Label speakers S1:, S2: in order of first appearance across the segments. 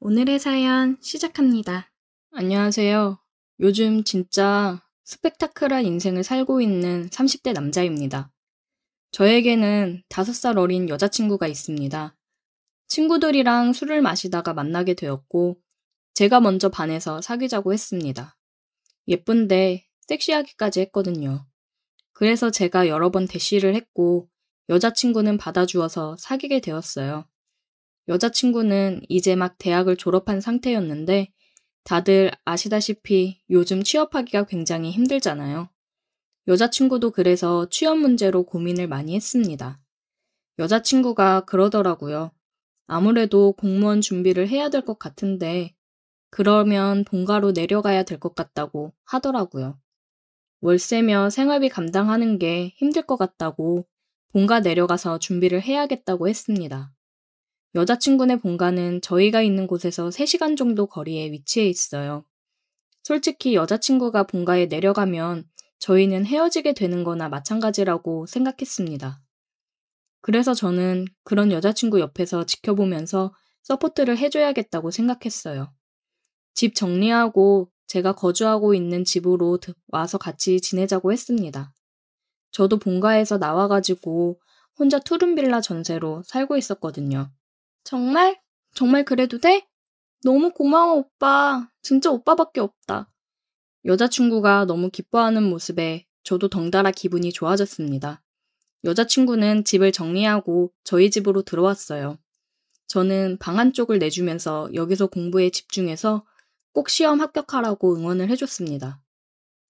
S1: 오늘의 사연 시작합니다. 안녕하세요. 요즘 진짜 스펙타클한 인생을 살고 있는 30대 남자입니다. 저에게는 5살 어린 여자친구가 있습니다. 친구들이랑 술을 마시다가 만나게 되었고, 제가 먼저 반해서 사귀자고 했습니다. 예쁜데 섹시하기까지 했거든요. 그래서 제가 여러 번 대시를 했고, 여자친구는 받아주어서 사귀게 되었어요. 여자친구는 이제 막 대학을 졸업한 상태였는데 다들 아시다시피 요즘 취업하기가 굉장히 힘들잖아요. 여자친구도 그래서 취업 문제로 고민을 많이 했습니다. 여자친구가 그러더라고요. 아무래도 공무원 준비를 해야 될 것 같은데 그러면 본가로 내려가야 될 것 같다고 하더라고요. 월세며 생활비 감당하는 게 힘들 것 같다고 본가 내려가서 준비를 해야겠다고 했습니다. 여자친구네 본가는 저희가 있는 곳에서 3시간 정도 거리에 위치해 있어요. 솔직히 여자친구가 본가에 내려가면 저희는 헤어지게 되는 거나 마찬가지라고 생각했습니다. 그래서 저는 그런 여자친구 옆에서 지켜보면서 서포트를 해줘야겠다고 생각했어요. 집 정리하고 제가 거주하고 있는 집으로 와서 같이 지내자고 했습니다. 저도 본가에서 나와가지고 혼자 투룸빌라 전세로 살고 있었거든요. 정말? 정말 그래도 돼? 너무 고마워, 오빠. 진짜 오빠밖에 없다. 여자친구가 너무 기뻐하는 모습에 저도 덩달아 기분이 좋아졌습니다. 여자친구는 집을 정리하고 저희 집으로 들어왔어요. 저는 방 한쪽을 내주면서 여기서 공부에 집중해서 꼭 시험 합격하라고 응원을 해줬습니다.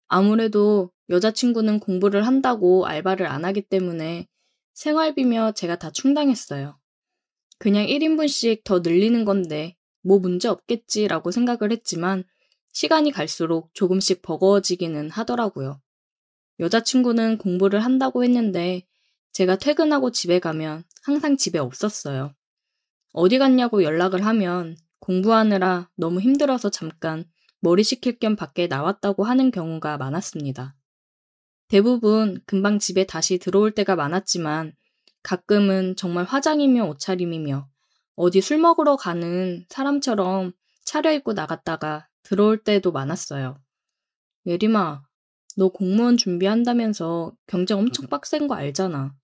S1: 아무래도 여자친구는 공부를 한다고 알바를 안 하기 때문에 생활비며 제가 다 충당했어요. 그냥 1인분씩 더 늘리는 건데 뭐 문제 없겠지라고 생각을 했지만 시간이 갈수록 조금씩 버거워지기는 하더라고요. 여자친구는 공부를 한다고 했는데 제가 퇴근하고 집에 가면 항상 집에 없었어요. 어디 갔냐고 연락을 하면 공부하느라 너무 힘들어서 잠깐 머리 식힐 겸 밖에 나왔다고 하는 경우가 많았습니다. 대부분 금방 집에 다시 들어올 때가 많았지만 가끔은 정말 화장이며 옷차림이며 어디 술 먹으러 가는 사람처럼 차려입고 나갔다가 들어올 때도 많았어요. 예림아, 너 공무원 준비한다면서 경쟁 엄청 빡센 거 알잖아.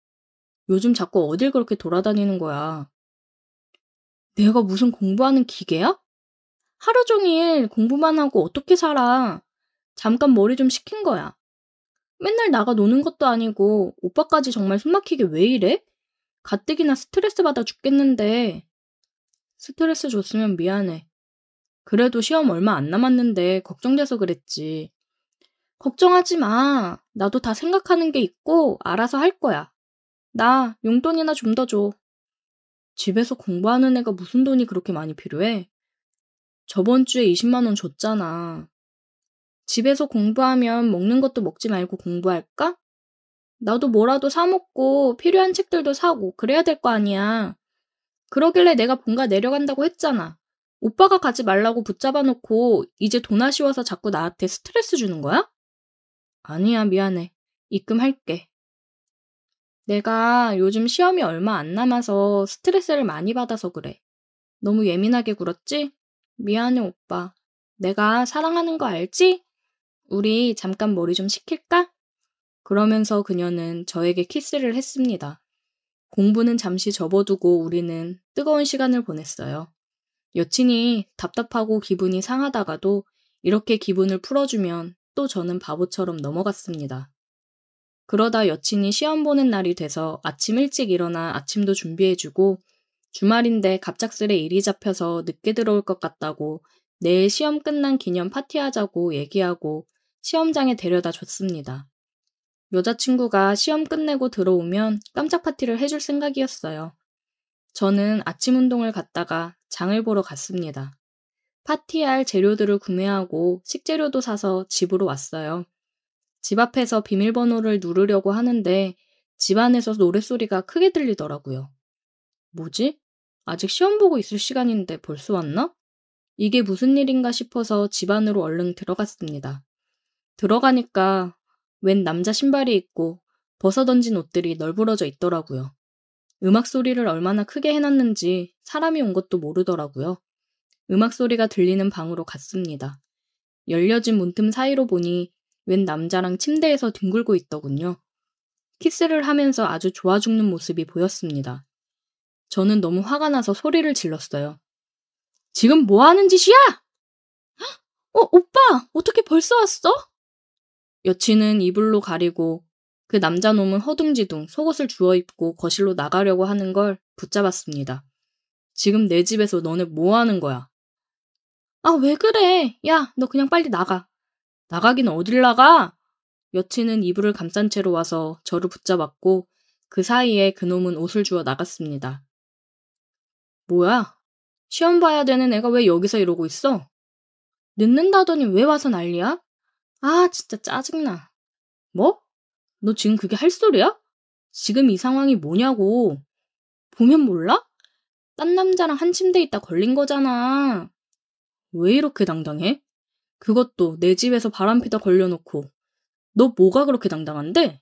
S1: 요즘 자꾸 어딜 그렇게 돌아다니는 거야. 내가 무슨 공부하는 기계야? 하루 종일 공부만 하고 어떻게 살아? 잠깐 머리 좀 식힌 거야. 맨날 나가 노는 것도 아니고 오빠까지 정말 숨막히게 왜 이래? 가뜩이나 스트레스 받아 죽겠는데. 스트레스 줬으면 미안해. 그래도 시험 얼마 안 남았는데 걱정돼서 그랬지. 걱정하지 마. 나도 다 생각하는 게 있고 알아서 할 거야. 나 용돈이나 좀 더 줘. 집에서 공부하는 애가 무슨 돈이 그렇게 많이 필요해? 저번 주에 20만 원 줬잖아. 집에서 공부하면 먹는 것도 먹지 말고 공부할까? 나도 뭐라도 사 먹고 필요한 책들도 사고 그래야 될 거 아니야. 그러길래 내가 본가 내려간다고 했잖아. 오빠가 가지 말라고 붙잡아 놓고 이제 돈 아쉬워서 자꾸 나한테 스트레스 주는 거야? 아니야, 미안해. 입금할게. 내가 요즘 시험이 얼마 안 남아서 스트레스를 많이 받아서 그래. 너무 예민하게 굴었지? 미안해, 오빠. 내가 사랑하는 거 알지? 우리 잠깐 머리 좀 식힐까? 그러면서 그녀는 저에게 키스를 했습니다. 공부는 잠시 접어두고 우리는 뜨거운 시간을 보냈어요. 여친이 답답하고 기분이 상하다가도 이렇게 기분을 풀어주면 또 저는 바보처럼 넘어갔습니다. 그러다 여친이 시험 보는 날이 돼서 아침 일찍 일어나 아침도 준비해주고 주말인데 갑작스레 일이 잡혀서 늦게 들어올 것 같다고 내일 시험 끝난 기념 파티하자고 얘기하고 시험장에 데려다 줬습니다. 여자친구가 시험 끝내고 들어오면 깜짝 파티를 해줄 생각이었어요. 저는 아침 운동을 갔다가 장을 보러 갔습니다. 파티할 재료들을 구매하고 식재료도 사서 집으로 왔어요. 집 앞에서 비밀번호를 누르려고 하는데 집 안에서 노랫소리가 크게 들리더라고요. 뭐지? 아직 시험 보고 있을 시간인데 벌써 왔나? 이게 무슨 일인가 싶어서 집 안으로 얼른 들어갔습니다. 들어가니까 웬 남자 신발이 있고 벗어던진 옷들이 널브러져 있더라고요. 음악 소리를 얼마나 크게 해놨는지 사람이 온 것도 모르더라고요. 음악 소리가 들리는 방으로 갔습니다. 열려진 문틈 사이로 보니 웬 남자랑 침대에서 뒹굴고 있더군요. 키스를 하면서 아주 좋아 죽는 모습이 보였습니다. 저는 너무 화가 나서 소리를 질렀어요. 지금 뭐 하는 짓이야? 오빠! 어떻게 벌써 왔어? 여친은 이불로 가리고 그 남자놈은 허둥지둥 속옷을 주워 입고 거실로 나가려고 하는 걸 붙잡았습니다. 지금 내 집에서 너네 뭐 하는 거야? 아, 왜 그래? 야, 너 그냥 빨리 나가. 나가긴 어딜 나가? 여친은 이불을 감싼 채로 와서 저를 붙잡았고 그 사이에 그놈은 옷을 주워 나갔습니다. 뭐야? 시험 봐야 되는 애가 왜 여기서 이러고 있어? 늦는다더니 왜 와서 난리야? 아, 진짜 짜증나. 뭐? 너 지금 그게 할 소리야? 지금 이 상황이 뭐냐고. 보면 몰라? 딴 남자랑 한 침대에 있다 걸린 거잖아. 왜 이렇게 당당해? 그것도 내 집에서 바람피다 걸려놓고. 너 뭐가 그렇게 당당한데?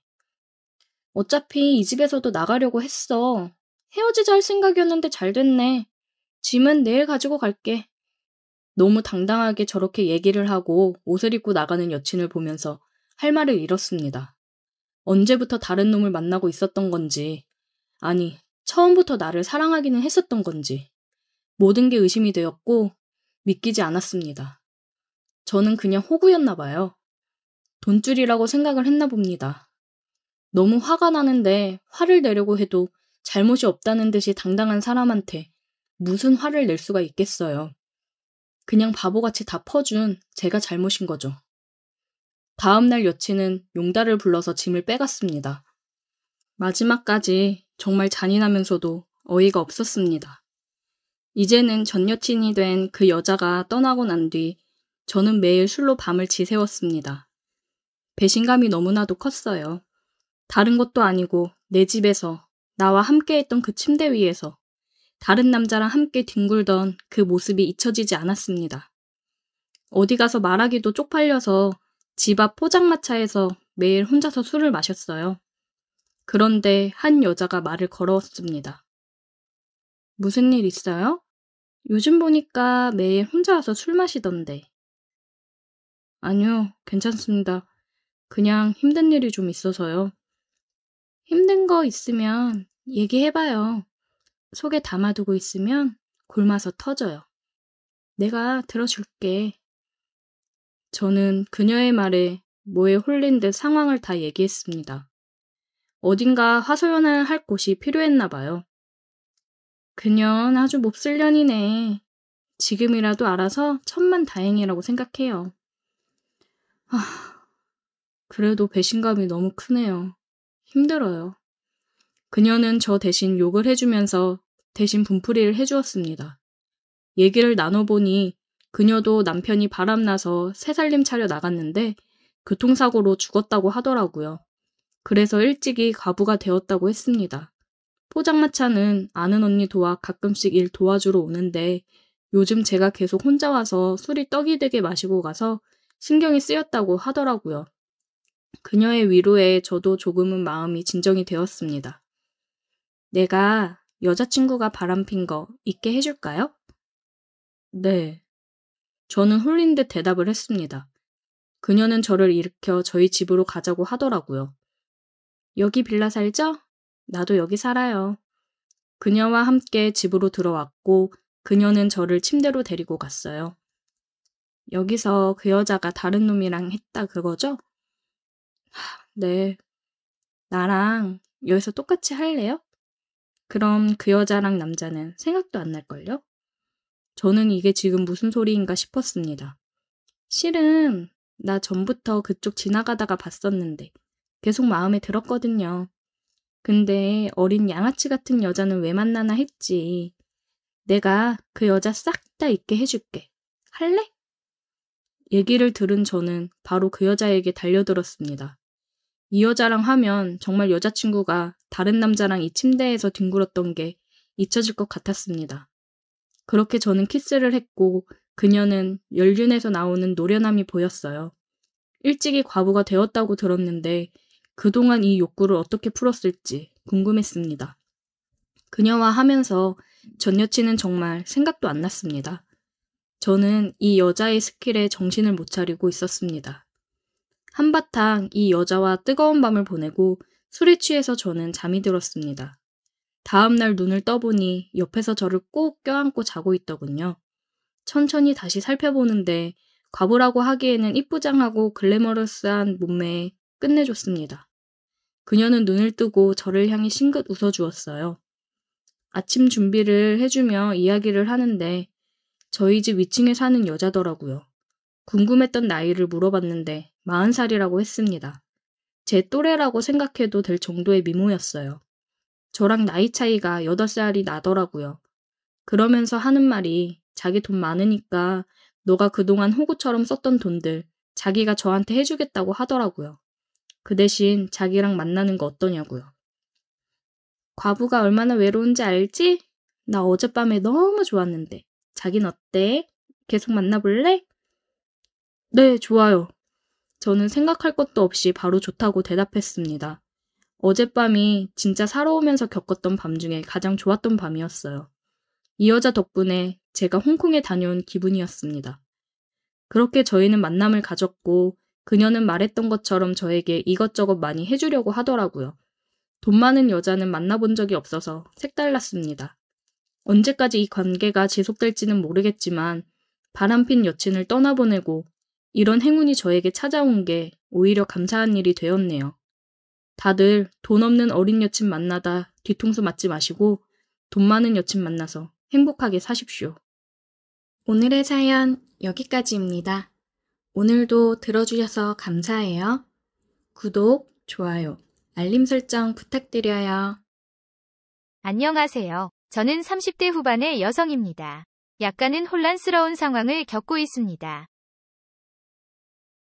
S1: 어차피 이 집에서도 나가려고 했어. 헤어지자 할 생각이었는데 잘 됐네. 짐은 내일 가지고 갈게. 너무 당당하게 저렇게 얘기를 하고 옷을 입고 나가는 여친을 보면서 할 말을 잃었습니다. 언제부터 다른 놈을 만나고 있었던 건지, 아니, 처음부터 나를 사랑하기는 했었던 건지, 모든 게 의심이 되었고 믿기지 않았습니다. 저는 그냥 호구였나 봐요. 돈줄이라고 생각을 했나 봅니다. 너무 화가 나는데 화를 내려고 해도 잘못이 없다는 듯이 당당한 사람한테 무슨 화를 낼 수가 있겠어요. 그냥 바보같이 다 퍼준 제가 잘못인 거죠. 다음 날 여친은 용달을 불러서 짐을 빼갔습니다. 마지막까지 정말 잔인하면서도 어이가 없었습니다. 이제는 전 여친이 된 그 여자가 떠나고 난 뒤 저는 매일 술로 밤을 지새웠습니다. 배신감이 너무나도 컸어요. 다른 것도 아니고 내 집에서 나와 함께했던 그 침대 위에서 다른 남자랑 함께 뒹굴던 그 모습이 잊혀지지 않았습니다. 어디 가서 말하기도 쪽팔려서 집 앞 포장마차에서 매일 혼자서 술을 마셨어요. 그런데 한 여자가 말을 걸었습니다. 무슨 일 있어요? 요즘 보니까 매일 혼자 와서 술 마시던데. 아니요, 괜찮습니다. 그냥 힘든 일이 좀 있어서요. 힘든 거 있으면 얘기해봐요. 속에 담아두고 있으면 굶어서 터져요. 내가 들어줄게. 저는 그녀의 말에 뭐에 홀린 듯 상황을 다 얘기했습니다. 어딘가 하소연을 할 곳이 필요했나 봐요. 그년 아주 몹쓸 년이네. 지금이라도 알아서 천만다행이라고 생각해요. 그래도 배신감이 너무 크네요. 힘들어요. 그녀는 저 대신 욕을 해주면서 대신 분풀이를 해주었습니다. 얘기를 나눠보니 그녀도 남편이 바람나서 새살림 차려 나갔는데 교통사고로 죽었다고 하더라고요. 그래서 일찍이 과부가 되었다고 했습니다. 포장마차는 아는 언니 도와 가끔씩 일 도와주러 오는데 요즘 제가 계속 혼자 와서 술이 떡이 되게 마시고 가서 신경이 쓰였다고 하더라고요. 그녀의 위로에 저도 조금은 마음이 진정이 되었습니다. 내가 여자친구가 바람핀 거 잊게 해줄까요? 네. 저는 홀린 듯 대답을 했습니다. 그녀는 저를 일으켜 저희 집으로 가자고 하더라고요. 여기 빌라 살죠? 나도 여기 살아요. 그녀와 함께 집으로 들어왔고 그녀는 저를 침대로 데리고 갔어요. 여기서 그 여자가 다른 놈이랑 했다 그거죠? 네. 나랑 여기서 똑같이 할래요? 그럼 그 여자랑 남자는 생각도 안 날걸요? 저는 이게 지금 무슨 소리인가 싶었습니다. 실은 나 전부터 그쪽 지나가다가 봤었는데 계속 마음에 들었거든요. 근데 어린 양아치 같은 여자는 왜 만나나 했지. 내가 그 여자 싹 다 잊게 해줄게. 할래? 얘기를 들은 저는 바로 그 여자에게 달려들었습니다. 이 여자랑 하면 정말 여자친구가 다른 남자랑 이 침대에서 뒹굴었던 게 잊혀질 것 같았습니다. 그렇게 저는 키스를 했고 그녀는 연륜에서 나오는 노련함이 보였어요. 일찍이 과부가 되었다고 들었는데 그동안 이 욕구를 어떻게 풀었을지 궁금했습니다. 그녀와 하면서 전 여친은 정말 생각도 안 났습니다. 저는 이 여자의 스킬에 정신을 못 차리고 있었습니다. 한바탕 이 여자와 뜨거운 밤을 보내고 술에 취해서 저는 잠이 들었습니다. 다음날 눈을 떠보니 옆에서 저를 꼭 껴안고 자고 있더군요. 천천히 다시 살펴보는데 과부라고 하기에는 이쁘장하고 글래머러스한 몸매에 끝내줬습니다. 그녀는 눈을 뜨고 저를 향해 싱긋 웃어주었어요. 아침 준비를 해주며 이야기를 하는데 저희 집 위층에 사는 여자더라고요. 궁금했던 나이를 물어봤는데 40살이라고 했습니다. 제 또래라고 생각해도 될 정도의 미모였어요. 저랑 나이 차이가 8살이 나더라고요. 그러면서 하는 말이 자기 돈 많으니까 너가 그동안 호구처럼 썼던 돈들 자기가 저한테 해주겠다고 하더라고요. 그 대신 자기랑 만나는 거 어떠냐고요. 과부가 얼마나 외로운지 알지? 나 어젯밤에 너무 좋았는데. 자긴 어때? 계속 만나볼래? 네, 좋아요. 저는 생각할 것도 없이 바로 좋다고 대답했습니다. 어젯밤이 진짜 살아오면서 겪었던 밤 중에 가장 좋았던 밤이었어요. 이 여자 덕분에 제가 홍콩에 다녀온 기분이었습니다. 그렇게 저희는 만남을 가졌고 그녀는 말했던 것처럼 저에게 이것저것 많이 해주려고 하더라고요. 돈 많은 여자는 만나본 적이 없어서 색달랐습니다. 언제까지 이 관계가 지속될지는 모르겠지만 바람핀 여친을 떠나보내고 이런 행운이 저에게 찾아온 게 오히려 감사한 일이 되었네요. 다들 돈 없는 어린 여친 만나다 뒤통수 맞지 마시고 돈 많은 여친 만나서 행복하게 사십시오. 오늘의 사연 여기까지입니다. 오늘도 들어주셔서 감사해요. 구독, 좋아요, 알림 설정 부탁드려요.
S2: 안녕하세요. 저는 30대 후반의 여성입니다. 약간은 혼란스러운 상황을 겪고 있습니다.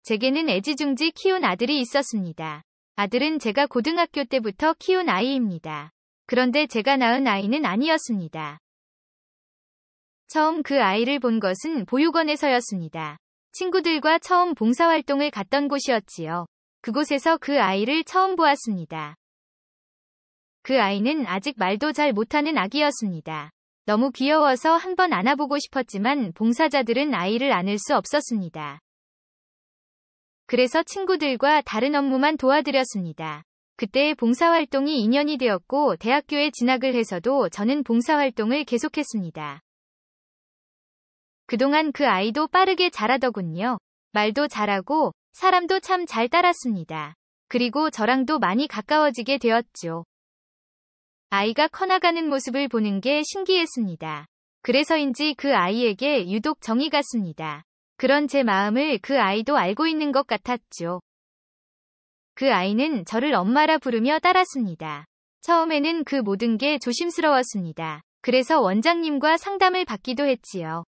S2: 제게는 애지중지 키운 아들이 있었습니다. 아들은 제가 고등학교 때부터 키운 아이입니다. 그런데 제가 낳은 아이는 아니었습니다. 처음 그 아이를 본 것은 보육원에서였습니다. 친구들과 처음 봉사활동을 갔던 곳이었지요. 그곳에서 그 아이를 처음 보았습니다. 그 아이는 아직 말도 잘 못하는 아기였습니다. 너무 귀여워서 한번 안아보고 싶었지만 봉사자들은 아이를 안을 수 없었습니다. 그래서 친구들과 다른 업무만 도와드렸습니다. 그때의 봉사활동이 2년이 되었고 대학교에 진학을 해서도 저는 봉사활동을 계속했습니다. 그동안 그 아이도 빠르게 자라더군요. 말도 잘하고 사람도 참 잘 따랐습니다. 그리고 저랑도 많이 가까워지게 되었죠. 아이가 커나가는 모습을 보는 게 신기했습니다. 그래서인지 그 아이에게 유독 정이 갔습니다. 그런 제 마음을 그 아이도 알고 있는 것 같았죠. 그 아이는 저를 엄마라 부르며 따랐습니다. 처음에는 그 모든 게 조심스러웠습니다. 그래서 원장님과 상담을 받기도 했지요.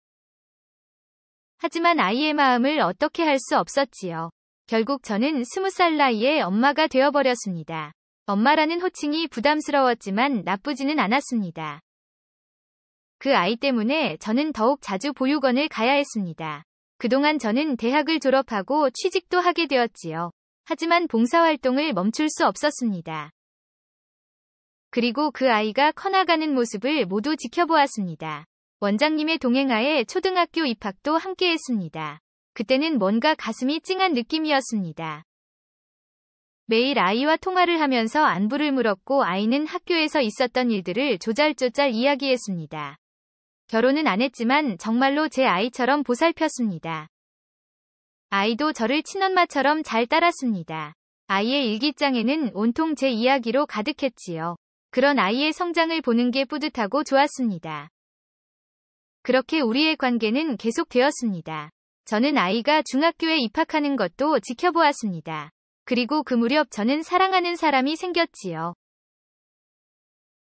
S2: 하지만 아이의 마음을 어떻게 할 수 없었지요. 결국 저는 20살 나이에 엄마가 되어버렸습니다. 엄마라는 호칭이 부담스러웠지만 나쁘지는 않았습니다. 그 아이 때문에 저는 더욱 자주 보육원을 가야 했습니다. 그동안 저는 대학을 졸업하고 취직도 하게 되었지요. 하지만 봉사활동을 멈출 수 없었습니다. 그리고 그 아이가 커나가는 모습을 모두 지켜보았습니다. 원장님의 동행하에 초등학교 입학도 함께 했습니다. 그때는 뭔가 가슴이 찡한 느낌이었습니다. 매일 아이와 통화를 하면서 안부를 물었고 아이는 학교에서 있었던 일들을 조잘조잘 이야기했습니다. 결혼은 안 했지만 정말로 제 아이처럼 보살폈습니다. 아이도 저를 친엄마처럼 잘 따랐습니다. 아이의 일기장에는 온통 제 이야기로 가득했지요. 그런 아이의 성장을 보는 게 뿌듯하고 좋았습니다. 그렇게 우리의 관계는 계속되었습니다. 저는 아이가 중학교에 입학하는 것도 지켜보았습니다. 그리고 그 무렵 저는 사랑하는 사람이 생겼지요.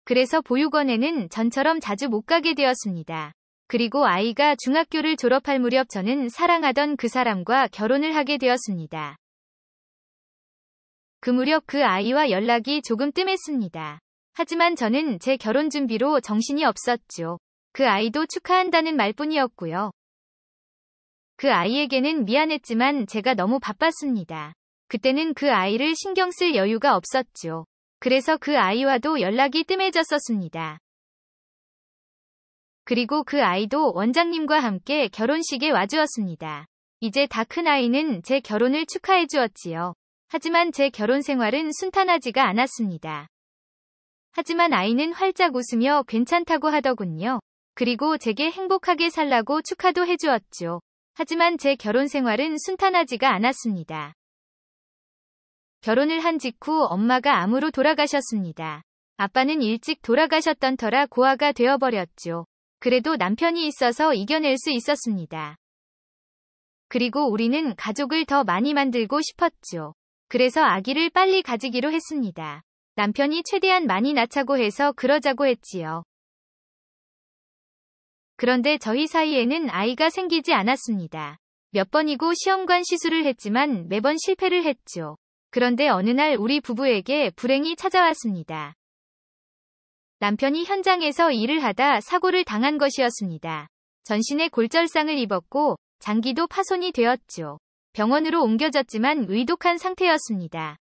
S2: 그래서 보육원에는 전처럼 자주 못 가게 되었습니다. 그리고 아이가 중학교를 졸업할 무렵 저는 사랑하던 그 사람과 결혼을 하게 되었습니다. 그 무렵 그 아이와 연락이 조금 뜸했습니다. 하지만 저는 제 결혼 준비로 정신이 없었죠. 그 아이도 축하한다는 말뿐이었고요. 그 아이에게는 미안했지만 제가 너무 바빴습니다. 그때는 그 아이를 신경 쓸 여유가 없었죠. 그래서 그 아이와도 연락이 뜸해졌었습니다. 그리고 그 아이도 원장님과 함께 결혼식에 와주었습니다. 이제 다 큰 아이는 제 결혼을 축하해 주었지요. 하지만 제 결혼 생활은 순탄하지가 않았습니다. 하지만 아이는 활짝 웃으며 괜찮다고 하더군요. 그리고 제게 행복하게 살라고 축하도 해주었죠. 하지만 제 결혼 생활은 순탄하지가 않았습니다. 결혼을 한 직후 엄마가 암으로 돌아가셨습니다. 아빠는 일찍 돌아가셨던 터라 고아가 되어버렸죠. 그래도 남편이 있어서 이겨낼 수 있었습니다. 그리고 우리는 가족을 더 많이 만들고 싶었죠. 그래서 아기를 빨리 가지기로 했습니다. 남편이 최대한 많이 낳자고 해서 그러자고 했지요. 그런데 저희 사이에는 아이가 생기지 않았습니다. 몇 번이고 시험관 시술을 했지만 매번 실패를 했죠. 그런데 어느 날 우리 부부에게 불행이 찾아왔습니다. 남편이 현장에서 일을 하다 사고를 당한 것이었습니다. 전신에 골절상을 입었고 장기도 파손이 되었죠. 병원으로 옮겨졌지만 위독한 상태였습니다.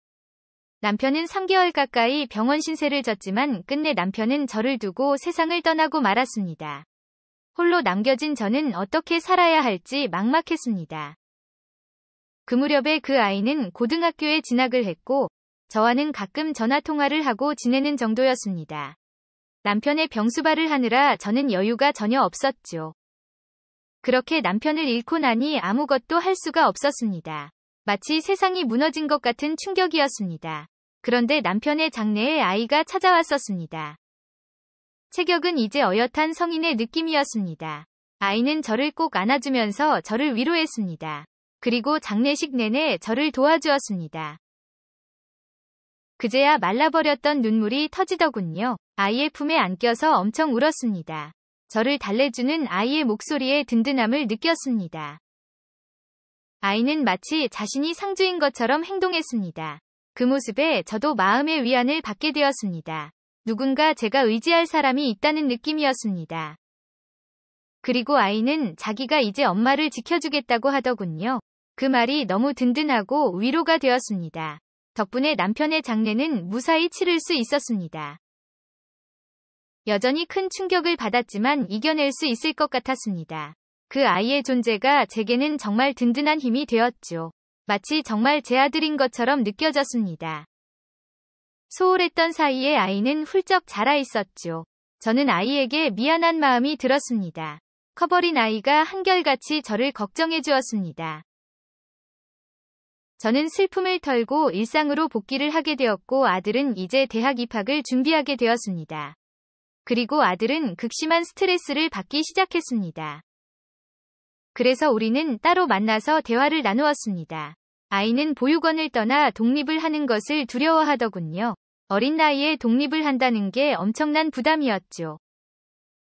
S2: 남편은 3개월 가까이 병원 신세를 졌지만 끝내 남편은 저를 두고 세상을 떠나고 말았습니다. 홀로 남겨진 저는 어떻게 살아야 할지 막막했습니다. 그 무렵에 그 아이는 고등학교에 진학을 했고 저와는 가끔 전화통화를 하고 지내는 정도였습니다. 남편의 병수발을 하느라 저는 여유가 전혀 없었죠. 그렇게 남편을 잃고 나니 아무것도 할 수가 없었습니다. 마치 세상이 무너진 것 같은 충격이었습니다. 그런데 남편의 장래에 아이가 찾아왔었습니다. 체격은 이제 어엿한 성인의 느낌이었습니다. 아이는 저를 꼭 안아주면서 저를 위로했습니다. 그리고 장례식 내내 저를 도와주었습니다. 그제야 말라버렸던 눈물이 터지더군요. 아이의 품에 안겨서 엄청 울었습니다. 저를 달래주는 아이의 목소리에 든든함을 느꼈습니다. 아이는 마치 자신이 상주인 것처럼 행동했습니다. 그 모습에 저도 마음의 위안을 받게 되었습니다. 누군가 제가 의지할 사람이 있다는 느낌이었습니다. 그리고 아이는 자기가 이제 엄마를 지켜주겠다고 하더군요. 그 말이 너무 든든하고 위로가 되었습니다. 덕분에 남편의 장례는 무사히 치를 수 있었습니다. 여전히 큰 충격을 받았지만 이겨낼 수 있을 것 같았습니다. 그 아이의 존재가 제게는 정말 든든한 힘이 되었죠. 마치 정말 제 아들인 것처럼 느껴졌습니다. 소홀했던 사이에 아이는 훌쩍 자라 있었죠. 저는 아이에게 미안한 마음이 들었습니다. 커버린 아이가 한결같이 저를 걱정해 주었습니다. 저는 슬픔을 털고 일상으로 복귀를 하게 되었고 아들은 이제 대학 입학을 준비하게 되었습니다. 그리고 아들은 극심한 스트레스를 받기 시작했습니다. 그래서 우리는 따로 만나서 대화를 나누었습니다. 아이는 보육원을 떠나 독립을 하는 것을 두려워하더군요. 어린 나이에 독립을 한다는 게 엄청난 부담이었죠.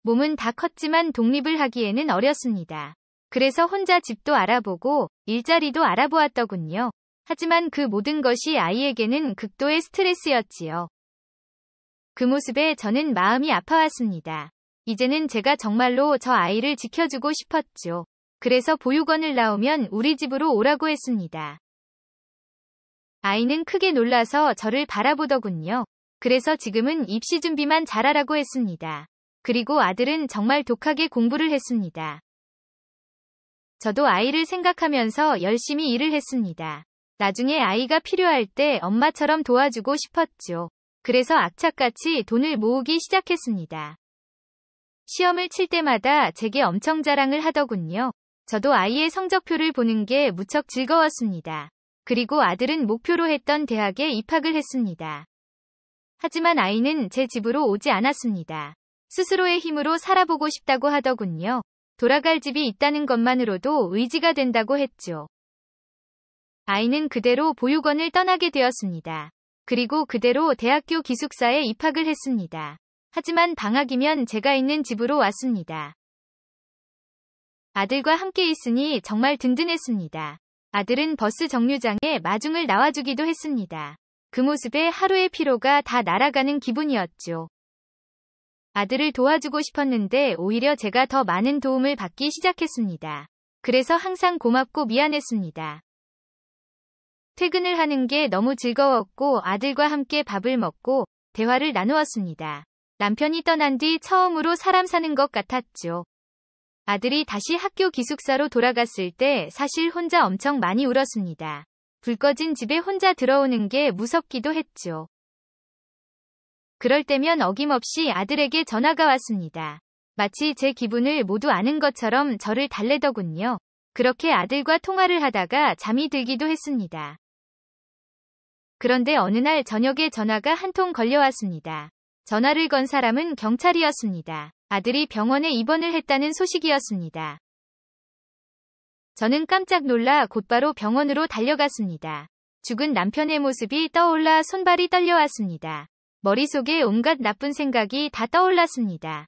S2: 몸은 다 컸지만 독립을 하기에는 어렸습니다. 그래서 혼자 집도 알아보고 일자리도 알아보았더군요. 하지만 그 모든 것이 아이에게는 극도의 스트레스였지요. 그 모습에 저는 마음이 아파왔습니다. 이제는 제가 정말로 저 아이를 지켜주고 싶었죠. 그래서 보육원을 나오면 우리 집으로 오라고 했습니다. 아이는 크게 놀라서 저를 바라보더군요. 그래서 지금은 입시 준비만 잘하라고 했습니다. 그리고 아들은 정말 독하게 공부를 했습니다. 저도 아이를 생각하면서 열심히 일을 했습니다. 나중에 아이가 필요할 때 엄마처럼 도와주고 싶었죠. 그래서 악착같이 돈을 모으기 시작했습니다. 시험을 칠 때마다 제게 엄청 자랑을 하더군요. 저도 아이의 성적표를 보는 게 무척 즐거웠습니다. 그리고 아들은 목표로 했던 대학에 입학을 했습니다. 하지만 아이는 제 집으로 오지 않았습니다. 스스로의 힘으로 살아보고 싶다고 하더군요. 돌아갈 집이 있다는 것만으로도 의지가 된다고 했죠. 아이는 그대로 보육원을 떠나게 되었습니다. 그리고 그대로 대학교 기숙사에 입학을 했습니다. 하지만 방학이면 제가 있는 집으로 왔습니다. 아들과 함께 있으니 정말 든든했습니다. 아들은 버스 정류장에 마중을 나와주기도 했습니다. 그 모습에 하루의 피로가 다 날아가는 기분이었죠. 아들을 도와주고 싶었는데 오히려 제가 더 많은 도움을 받기 시작했습니다. 그래서 항상 고맙고 미안했습니다. 퇴근을 하는 게 너무 즐거웠고 아들과 함께 밥을 먹고 대화를 나누었습니다. 남편이 떠난 뒤 처음으로 사람 사는 것 같았죠. 아들이 다시 학교 기숙사로 돌아갔을 때 사실 혼자 엄청 많이 울었습니다. 불 꺼진 집에 혼자 들어오는 게 무섭기도 했죠. 그럴 때면 어김없이 아들에게 전화가 왔습니다. 마치 제 기분을 모두 아는 것처럼 저를 달래더군요. 그렇게 아들과 통화를 하다가 잠이 들기도 했습니다. 그런데 어느 날 저녁에 전화가 한 통 걸려왔습니다. 전화를 건 사람은 경찰이었습니다. 아들이 병원에 입원을 했다는 소식이었습니다. 저는 깜짝 놀라 곧바로 병원으로 달려갔습니다. 죽은 남편의 모습이 떠올라 손발이 떨려왔습니다. 머릿속에 온갖 나쁜 생각이 다 떠올랐습니다.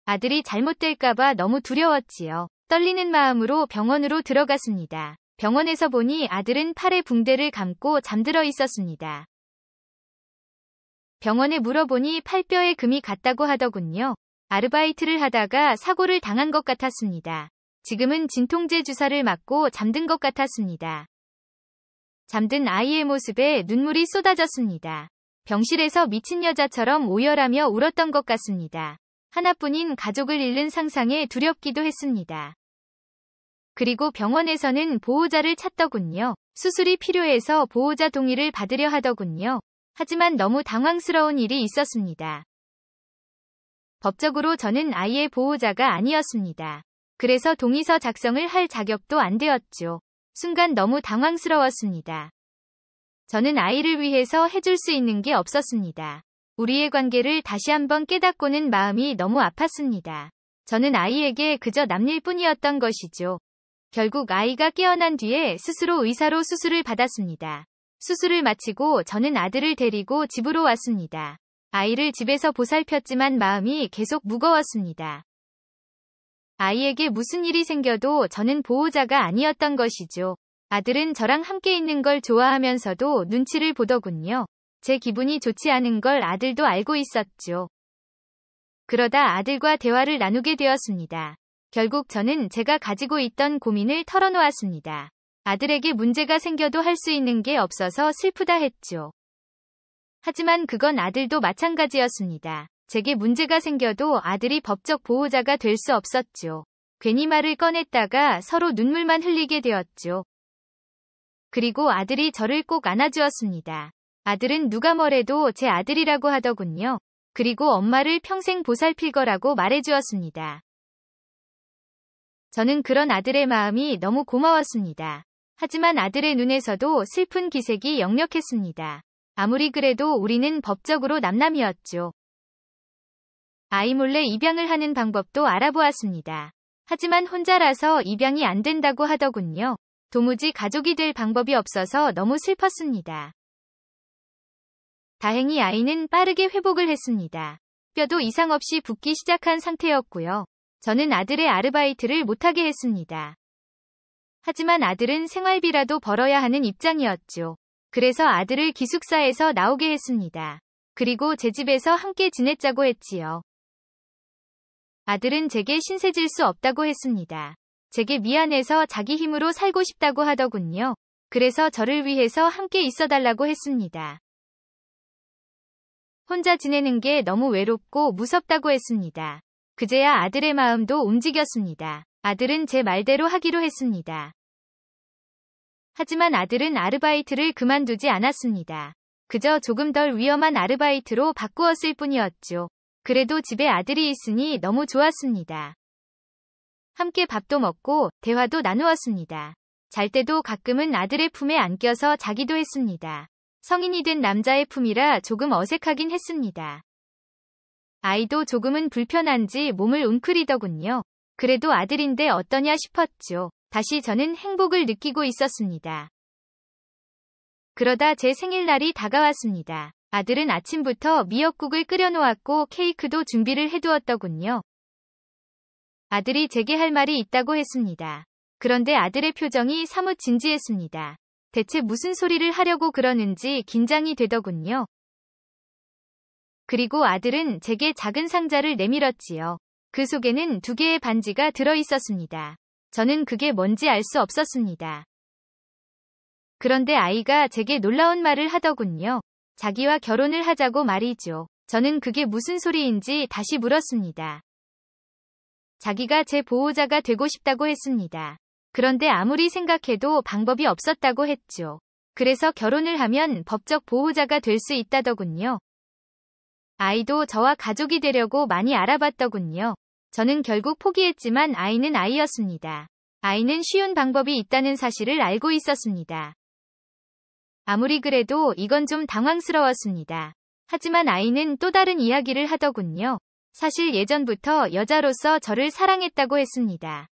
S2: 아들이 잘못될까봐 너무 두려웠지요. 떨리는 마음으로 병원으로 들어갔습니다. 병원에서 보니 아들은 팔에 붕대를 감고 잠들어 있었습니다. 병원에 물어보니 팔뼈에 금이 갔다고 하더군요. 아르바이트를 하다가 사고를 당한 것 같았습니다. 지금은 진통제 주사를 맞고 잠든 것 같았습니다. 잠든 아이의 모습에 눈물이 쏟아졌습니다. 병실에서 미친 여자처럼 오열하며 울었던 것 같습니다. 하나뿐인 가족을 잃는 상상에 두렵기도 했습니다. 그리고 병원에서는 보호자를 찾더군요. 수술이 필요해서 보호자 동의를 받으려 하더군요. 하지만 너무 당황스러운 일이 있었습니다. 법적으로 저는 아이의 보호자가 아니었습니다. 그래서 동의서 작성을 할 자격도 안 되었죠. 순간 너무 당황스러웠습니다. 저는 아이를 위해서 해줄 수 있는 게 없었습니다. 우리의 관계를 다시 한번 깨닫고는 마음이 너무 아팠습니다. 저는 아이에게 그저 남일 뿐이었던 것이죠. 결국 아이가 깨어난 뒤에 스스로 의사로 수술을 받았습니다. 수술을 마치고 저는 아들을 데리고 집으로 왔습니다. 아이를 집에서 보살폈지만 마음이 계속 무거웠습니다. 아이에게 무슨 일이 생겨도 저는 보호자가 아니었던 것이죠. 아들은 저랑 함께 있는 걸 좋아하면서도 눈치를 보더군요. 제 기분이 좋지 않은 걸 아들도 알고 있었죠. 그러다 아들과 대화를 나누게 되었습니다. 결국 저는 제가 가지고 있던 고민을 털어놓았습니다. 아들에게 문제가 생겨도 할 수 있는 게 없어서 슬프다 했죠. 하지만 그건 아들도 마찬가지였습니다. 제게 문제가 생겨도 아들이 법적 보호자가 될 수 없었죠. 괜히 말을 꺼냈다가 서로 눈물만 흘리게 되었죠. 그리고 아들이 저를 꼭 안아주었습니다. 아들은 누가 뭐래도 제 아들이라고 하더군요. 그리고 엄마를 평생 보살필 거라고 말해주었습니다. 저는 그런 아들의 마음이 너무 고마웠습니다. 하지만 아들의 눈에서도 슬픈 기색이 역력했습니다. 아무리 그래도 우리는 법적으로 남남이었죠. 아이 몰래 입양을 하는 방법도 알아보았습니다. 하지만 혼자라서 입양이 안 된다고 하더군요. 도무지 가족이 될 방법이 없어서 너무 슬펐습니다. 다행히 아이는 빠르게 회복을 했습니다. 뼈도 이상 없이 붓기 시작한 상태였고요. 저는 아들의 아르바이트를 못하게 했습니다. 하지만 아들은 생활비라도 벌어야 하는 입장이었죠. 그래서 아들을 기숙사에서 나오게 했습니다. 그리고 제 집에서 함께 지냈자고 했지요. 아들은 제게 신세질 수 없다고 했습니다. 제게 미안해서 자기 힘으로 살고 싶다고 하더군요. 그래서 저를 위해서 함께 있어달라고 했습니다. 혼자 지내는 게 너무 외롭고 무섭다고 했습니다. 그제야 아들의 마음도 움직였습니다. 아들은 제 말대로 하기로 했습니다. 하지만 아들은 아르바이트를 그만두지 않았습니다. 그저 조금 덜 위험한 아르바이트로 바꾸었을 뿐이었죠. 그래도 집에 아들이 있으니 너무 좋았습니다. 함께 밥도 먹고 대화도 나누었습니다. 잘 때도 가끔은 아들의 품에 안겨서 자기도 했습니다. 성인이 된 남자의 품이라 조금 어색하긴 했습니다. 아이도 조금은 불편한지 몸을 웅크리더군요. 그래도 아들인데 어떠냐 싶었죠. 다시 저는 행복을 느끼고 있었습니다. 그러다 제 생일날이 다가왔습니다. 아들은 아침부터 미역국을 끓여놓았고 케이크도 준비를 해두었더군요. 아들이 제게 할 말이 있다고 했습니다. 그런데 아들의 표정이 사뭇 진지했습니다. 대체 무슨 소리를 하려고 그러는지 긴장이 되더군요. 그리고 아들은 제게 작은 상자를 내밀었지요. 그 속에는 2개의 반지가 들어있었습니다. 저는 그게 뭔지 알 수 없었습니다. 그런데 아이가 제게 놀라운 말을 하더군요. 자기와 결혼을 하자고 말이죠. 저는 그게 무슨 소리인지 다시 물었습니다. 자기가 제 보호자가 되고 싶다고 했습니다. 그런데 아무리 생각해도 방법이 없었다고 했죠. 그래서 결혼을 하면 법적 보호자가 될 수 있다더군요. 아이도 저와 가족이 되려고 많이 알아봤더군요. 저는 결국 포기했지만 아이는 아이였습니다. 아이는 쉬운 방법이 있다는 사실을 알고 있었습니다. 아무리 그래도 이건 좀 당황스러웠습니다. 하지만 아이는 또 다른 이야기를 하더군요. 사실 예전부터 여자로서 저를 사랑했다고 했습니다.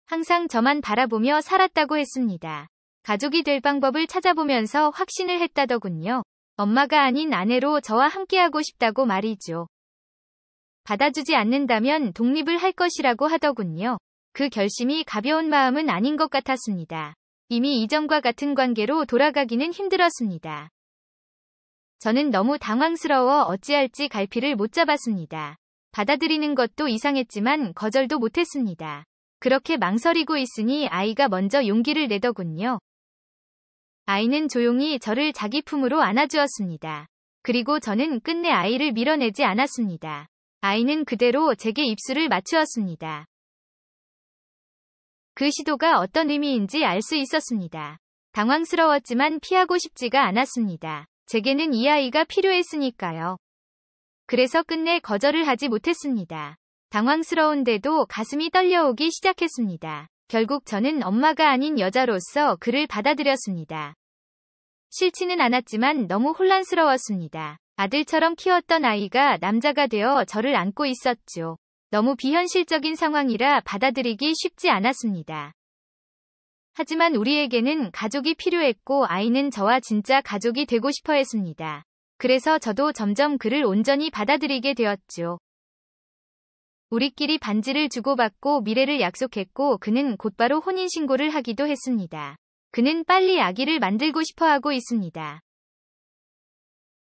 S2: 항상 저만 바라보며 살았다고 했습니다. 가족이 될 방법을 찾아보면서 확신을 했다더군요. 엄마가 아닌 아내로 저와 함께하고 싶다고 말이죠. 받아주지 않는다면 독립을 할 것이라고 하더군요. 그 결심이 가벼운 마음은 아닌 것 같았습니다. 이미 이전과 같은 관계로 돌아가기는 힘들었습니다. 저는 너무 당황스러워 어찌할지 갈피를 못 잡았습니다. 받아들이는 것도 이상했지만 거절도 못했습니다. 그렇게 망설이고 있으니 아이가 먼저 용기를 내더군요. 아이는 조용히 저를 자기 품으로 안아주었습니다. 그리고 저는 끝내 아이를 밀어내지 않았습니다. 아이는 그대로 제게 입술을 맞추었습니다. 그 시도가 어떤 의미인지 알 수 있었습니다. 당황스러웠지만 피하고 싶지가 않았습니다. 제게는 이 아이가 필요했으니까요. 그래서 끝내 거절을 하지 못했습니다. 당황스러운데도 가슴이 떨려오기 시작했습니다. 결국 저는 엄마가 아닌 여자로서 그를 받아들였습니다. 싫지는 않았지만 너무 혼란스러웠습니다. 아들처럼 키웠던 아이가 남자가 되어 저를 안고 있었죠. 너무 비현실적인 상황이라 받아들이기 쉽지 않았습니다. 하지만 우리에게는 가족이 필요했고 아이는 저와 진짜 가족이 되고 싶어 했습니다. 그래서 저도 점점 그를 온전히 받아들이게 되었죠. 우리끼리 반지를 주고받고 미래를 약속했고 그는 곧바로 혼인신고를 하기도 했습니다. 그는 빨리 아기를 만들고 싶어 하고 있습니다.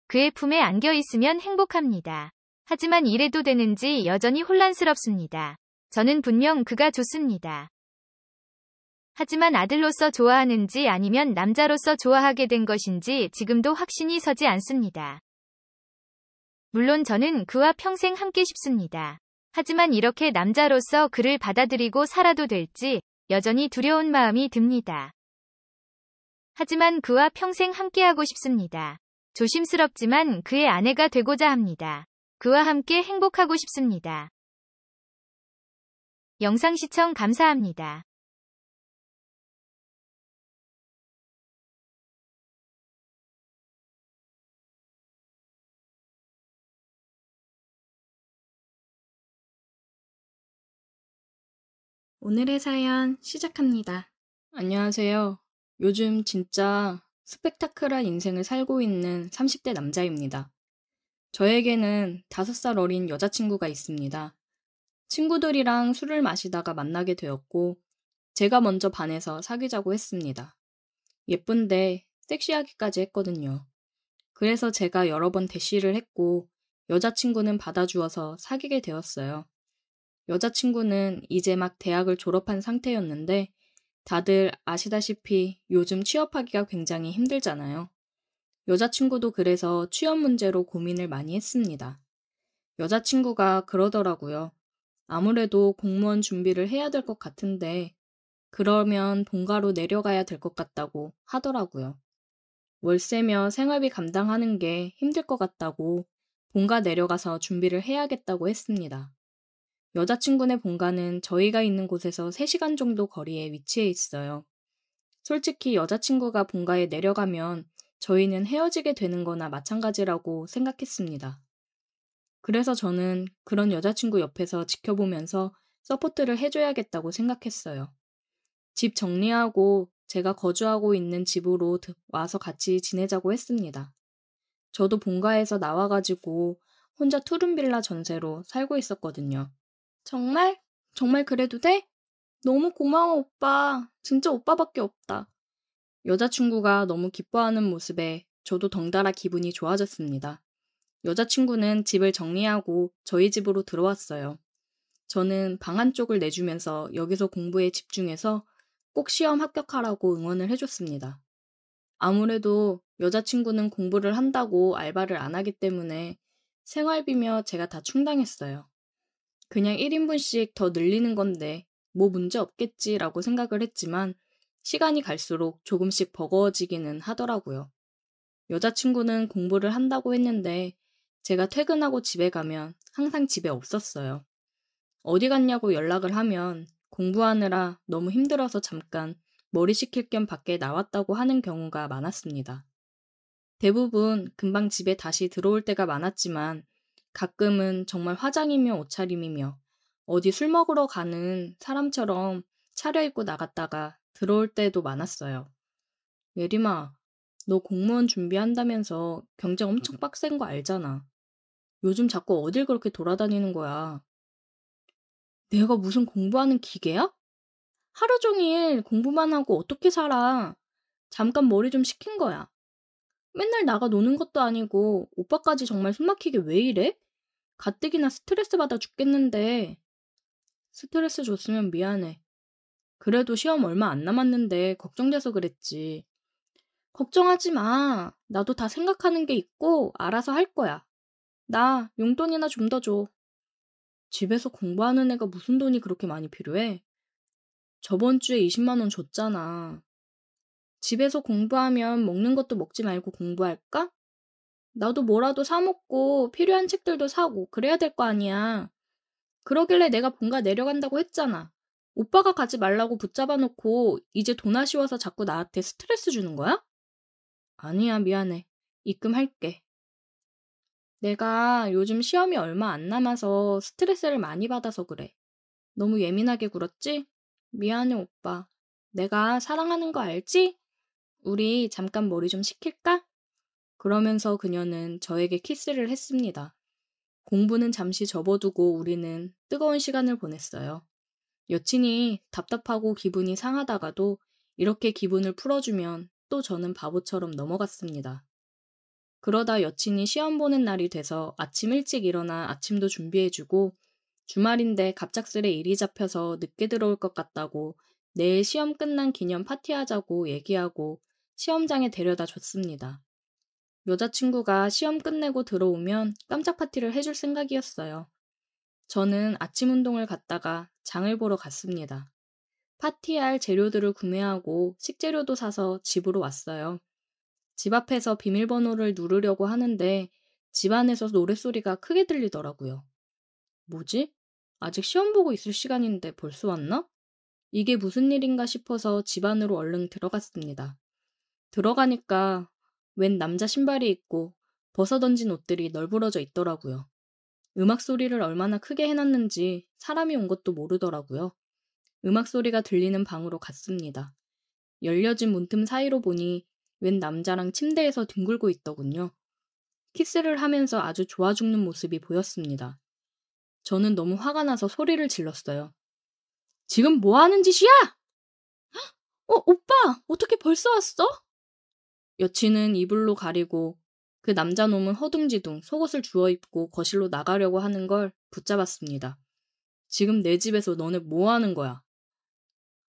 S2: 그의 품에 안겨 있으면 행복합니다. 하지만 이래도 되는지 여전히 혼란스럽습니다. 저는 분명 그가 좋습니다. 하지만 아들로서 좋아하는지 아니면 남자로서 좋아하게 된 것인지 지금도 확신이 서지 않습니다. 물론 저는 그와 평생 함께 싶습니다. 하지만 이렇게 남자로서 그를 받아들이고 살아도 될지 여전히 두려운 마음이 듭니다. 하지만 그와 평생 함께하고 싶습니다. 조심스럽지만 그의 아내가 되고자 합니다. 그와 함께 행복하고 싶습니다. 영상 시청 감사합니다.
S1: 오늘의 사연 시작합니다. 안녕하세요. 요즘 진짜 스펙타클한 인생을 살고 있는 30대 남자입니다. 저에게는 5살 어린 여자친구가 있습니다. 친구들이랑 술을 마시다가 만나게 되었고, 제가 먼저 반해서 사귀자고 했습니다. 예쁜데 섹시하기까지 했거든요. 그래서 제가 여러 번 대시를 했고, 여자친구는 받아주어서 사귀게 되었어요. 여자친구는 이제 막 대학을 졸업한 상태였는데, 다들 아시다시피 요즘 취업하기가 굉장히 힘들잖아요. 여자친구도 그래서 취업 문제로 고민을 많이 했습니다. 여자친구가 그러더라고요. 아무래도 공무원 준비를 해야 될 것 같은데, 그러면 본가로 내려가야 될 것 같다고 하더라고요. 월세며 생활비 감당하는 게 힘들 것 같다고 본가 내려가서 준비를 해야겠다고 했습니다. 여자친구네 본가는 저희가 있는 곳에서 3시간 정도 거리에 위치해 있어요. 솔직히 여자친구가 본가에 내려가면 저희는 헤어지게 되는 거나 마찬가지라고 생각했습니다. 그래서 저는 그런 여자친구 옆에서 지켜보면서 서포트를 해줘야겠다고 생각했어요. 집 정리하고 제가 거주하고 있는 집으로 와서 같이 지내자고 했습니다. 저도 본가에서 나와가지고 혼자 투룸빌라 전세로 살고 있었거든요. 정말? 정말 그래도 돼? 너무 고마워, 오빠. 진짜 오빠밖에 없다. 여자친구가 너무 기뻐하는 모습에 저도 덩달아 기분이 좋아졌습니다. 여자친구는 집을 정리하고 저희 집으로 들어왔어요. 저는 방 한쪽을 내주면서 여기서 공부에 집중해서 꼭 시험 합격하라고 응원을 해줬습니다. 아무래도 여자친구는 공부를 한다고 알바를 안 하기 때문에 생활비며 제가 다 충당했어요. 그냥 1인분씩 더 늘리는 건데 뭐 문제 없겠지라고 생각을 했지만 시간이 갈수록 조금씩 버거워지기는 하더라고요. 여자친구는 공부를 한다고 했는데 제가 퇴근하고 집에 가면 항상 집에 없었어요. 어디 갔냐고 연락을 하면 공부하느라 너무 힘들어서 잠깐 머리 식힐 겸 밖에 나왔다고 하는 경우가 많았습니다. 대부분 금방 집에 다시 들어올 때가 많았지만 가끔은 정말 화장이며 옷차림이며 어디 술 먹으러 가는 사람처럼 차려입고 나갔다가 들어올 때도 많았어요. 예림아, 너 공무원 준비한다면서 경쟁 엄청 빡센 거 알잖아. 요즘 자꾸 어딜 그렇게 돌아다니는 거야. 내가 무슨 공부하는 기계야? 하루 종일 공부만 하고 어떻게 살아? 잠깐 머리 좀 식힌 거야. 맨날 나가 노는 것도 아니고 오빠까지 정말 숨막히게 왜 이래? 가뜩이나 스트레스 받아 죽겠는데. 스트레스 줬으면 미안해. 그래도 시험 얼마 안 남았는데 걱정돼서 그랬지. 걱정하지 마. 나도 다 생각하는 게 있고 알아서 할 거야. 나 용돈이나 좀 더 줘. 집에서 공부하는 애가 무슨 돈이 그렇게 많이 필요해? 저번 주에 20만 원 줬잖아. 집에서 공부하면 먹는 것도 먹지 말고 공부할까? 나도 뭐라도 사 먹고 필요한 책들도 사고 그래야 될 거 아니야. 그러길래 내가 본가 내려간다고 했잖아. 오빠가 가지 말라고 붙잡아 놓고 이제 돈 아쉬워서 자꾸 나한테 스트레스 주는 거야? 아니야, 미안해. 입금할게. 내가 요즘 시험이 얼마 안 남아서 스트레스를 많이 받아서 그래. 너무 예민하게 굴었지? 미안해, 오빠. 내가 사랑하는 거 알지? 우리 잠깐 머리 좀 식힐까? 그러면서 그녀는 저에게 키스를 했습니다. 공부는 잠시 접어두고 우리는 뜨거운 시간을 보냈어요. 여친이 답답하고 기분이 상하다가도 이렇게 기분을 풀어주면 또 저는 바보처럼 넘어갔습니다. 그러다 여친이 시험 보는 날이 돼서 아침 일찍 일어나 아침도 준비해주고 주말인데 갑작스레 일이 잡혀서 늦게 들어올 것 같다고 내일 시험 끝난 기념 파티하자고 얘기하고 시험장에 데려다 줬습니다. 여자친구가 시험 끝내고 들어오면 깜짝 파티를 해줄 생각이었어요. 저는 아침 운동을 갔다가 장을 보러 갔습니다. 파티할 재료들을 구매하고 식재료도 사서 집으로 왔어요. 집 앞에서 비밀번호를 누르려고 하는데 집 안에서 노랫소리가 크게 들리더라고요. 뭐지? 아직 시험 보고 있을 시간인데 벌써 왔나? 이게 무슨 일인가 싶어서 집 안으로 얼른 들어갔습니다. 들어가니까 웬 남자 신발이 있고 벗어던진 옷들이 널브러져 있더라고요. 음악 소리를 얼마나 크게 해놨는지 사람이 온 것도 모르더라고요. 음악 소리가 들리는 방으로 갔습니다. 열려진 문틈 사이로 보니 웬 남자랑 침대에서 뒹굴고 있더군요. 키스를 하면서 아주 좋아 죽는 모습이 보였습니다. 저는 너무 화가 나서 소리를 질렀어요. 지금 뭐 하는 짓이야? 오빠! 어떻게 벌써 왔어? 여친은 이불로 가리고 그 남자놈은 허둥지둥 속옷을 주워 입고 거실로 나가려고 하는 걸 붙잡았습니다. 지금 내 집에서 너네 뭐 하는 거야?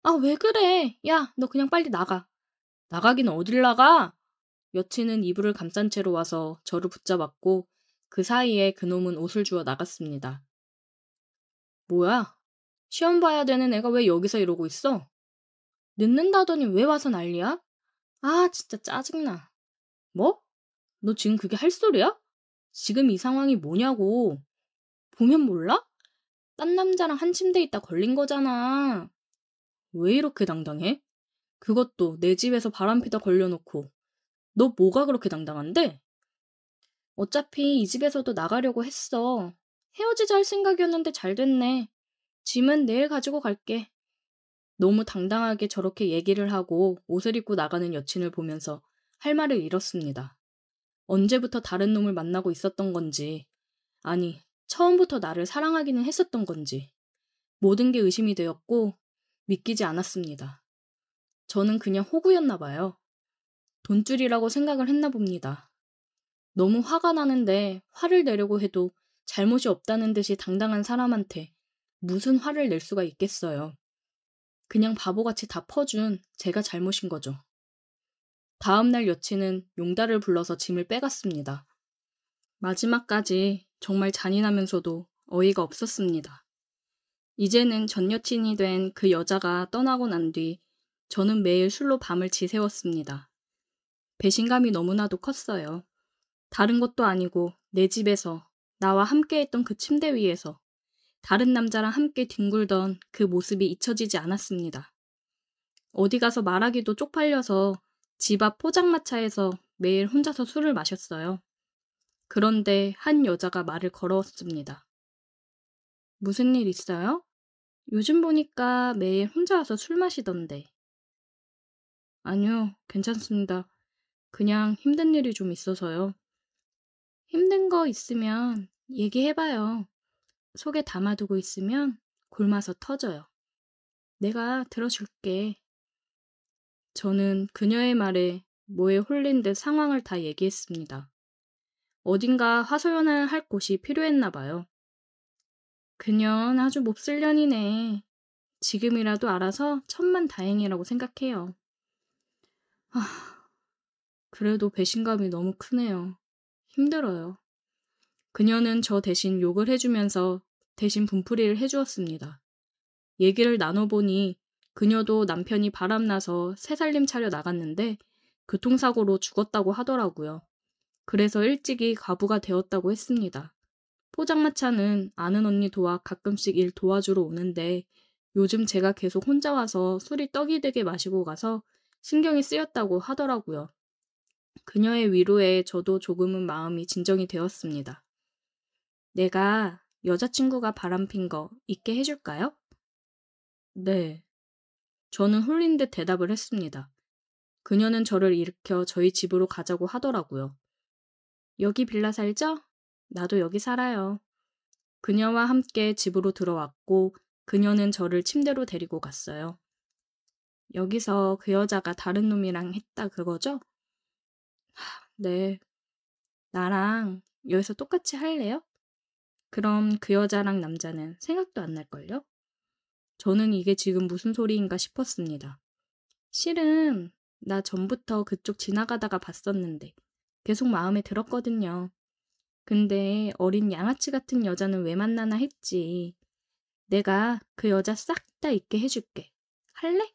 S1: 아, 왜 그래? 야, 너 그냥 빨리 나가. 나가긴 어딜 나가? 여친은 이불을 감싼 채로 와서 저를 붙잡았고 그 사이에 그놈은 옷을 주워 나갔습니다. 뭐야? 시험 봐야 되는 애가 왜 여기서 이러고 있어? 늦는다더니 왜 와서 난리야? 아, 진짜 짜증나. 뭐? 너 지금 그게 할 소리야? 지금 이 상황이 뭐냐고. 보면 몰라? 딴 남자랑 한 침대에 있다 걸린 거잖아. 왜 이렇게 당당해? 그것도 내 집에서 바람피다 걸려놓고. 너 뭐가 그렇게 당당한데? 어차피 이 집에서도 나가려고 했어. 헤어지자 할 생각이었는데 잘 됐네. 짐은 내일 가지고 갈게. 너무 당당하게 저렇게 얘기를 하고 옷을 입고 나가는 여친을 보면서 할 말을 잃었습니다. 언제부터 다른 놈을 만나고 있었던 건지, 아니, 처음부터 나를 사랑하기는 했었던 건지, 모든 게 의심이 되었고 믿기지 않았습니다. 저는 그냥 호구였나 봐요. 돈줄이라고 생각을 했나 봅니다. 너무 화가 나는데 화를 내려고 해도 잘못이 없다는 듯이 당당한 사람한테 무슨 화를 낼 수가 있겠어요. 그냥 바보같이 다 퍼준 제가 잘못인 거죠. 다음날 여친은 용달을 불러서 짐을 빼갔습니다. 마지막까지 정말 잔인하면서도 어이가 없었습니다. 이제는 전 여친이 된 그 여자가 떠나고 난 뒤 저는 매일 술로 밤을 지새웠습니다. 배신감이 너무나도 컸어요. 다른 것도 아니고 내 집에서 나와 함께했던 그 침대 위에서 다른 남자랑 함께 뒹굴던 그 모습이 잊혀지지 않았습니다. 어디 가서 말하기도 쪽팔려서 집 앞 포장마차에서 매일 혼자서 술을 마셨어요. 그런데 한 여자가 말을 걸어왔습니다. 무슨 일 있어요? 요즘 보니까 매일 혼자 와서 술 마시던데. 아니요, 괜찮습니다. 그냥 힘든 일이 좀 있어서요. 힘든 거 있으면 얘기해봐요. 속에 담아두고 있으면 골마서 터져요. 내가 들어줄게. 저는 그녀의 말에 뭐에 홀린 듯 상황을 다 얘기했습니다. 어딘가 하소연을 할 곳이 필요했나 봐요. 그년 아주 몹쓸 년이네. 지금이라도 알아서 천만다행이라고 생각해요. 그래도 배신감이 너무 크네요. 힘들어요. 그녀는 저 대신 욕을 해주면서 대신 분풀이를 해주었습니다. 얘기를 나눠보니 그녀도 남편이 바람나서 새살림 차려 나갔는데 교통사고로 죽었다고 하더라고요. 그래서 일찍이 과부가 되었다고 했습니다. 포장마차는 아는 언니 도와 가끔씩 일 도와주러 오는데 요즘 제가 계속 혼자 와서 술이 떡이 되게 마시고 가서 신경이 쓰였다고 하더라고요. 그녀의 위로에 저도 조금은 마음이 진정이 되었습니다. 내가 여자친구가 바람핀 거 잊게 해줄까요? 네. 저는 홀린 듯 대답을 했습니다. 그녀는 저를 일으켜 저희 집으로 가자고 하더라고요. 여기 빌라 살죠? 나도 여기 살아요. 그녀와 함께 집으로 들어왔고 그녀는 저를 침대로 데리고 갔어요. 여기서 그 여자가 다른 놈이랑 했다 그거죠? 네. 나랑 여기서 똑같이 할래요? 그럼 그 여자랑 남자는 생각도 안 날걸요? 저는 이게 지금 무슨 소리인가 싶었습니다. 실은 나 전부터 그쪽 지나가다가 봤었는데 계속 마음에 들었거든요. 근데 어린 양아치 같은 여자는 왜 만나나 했지. 내가 그 여자 싹 다 잊게 해줄게. 할래?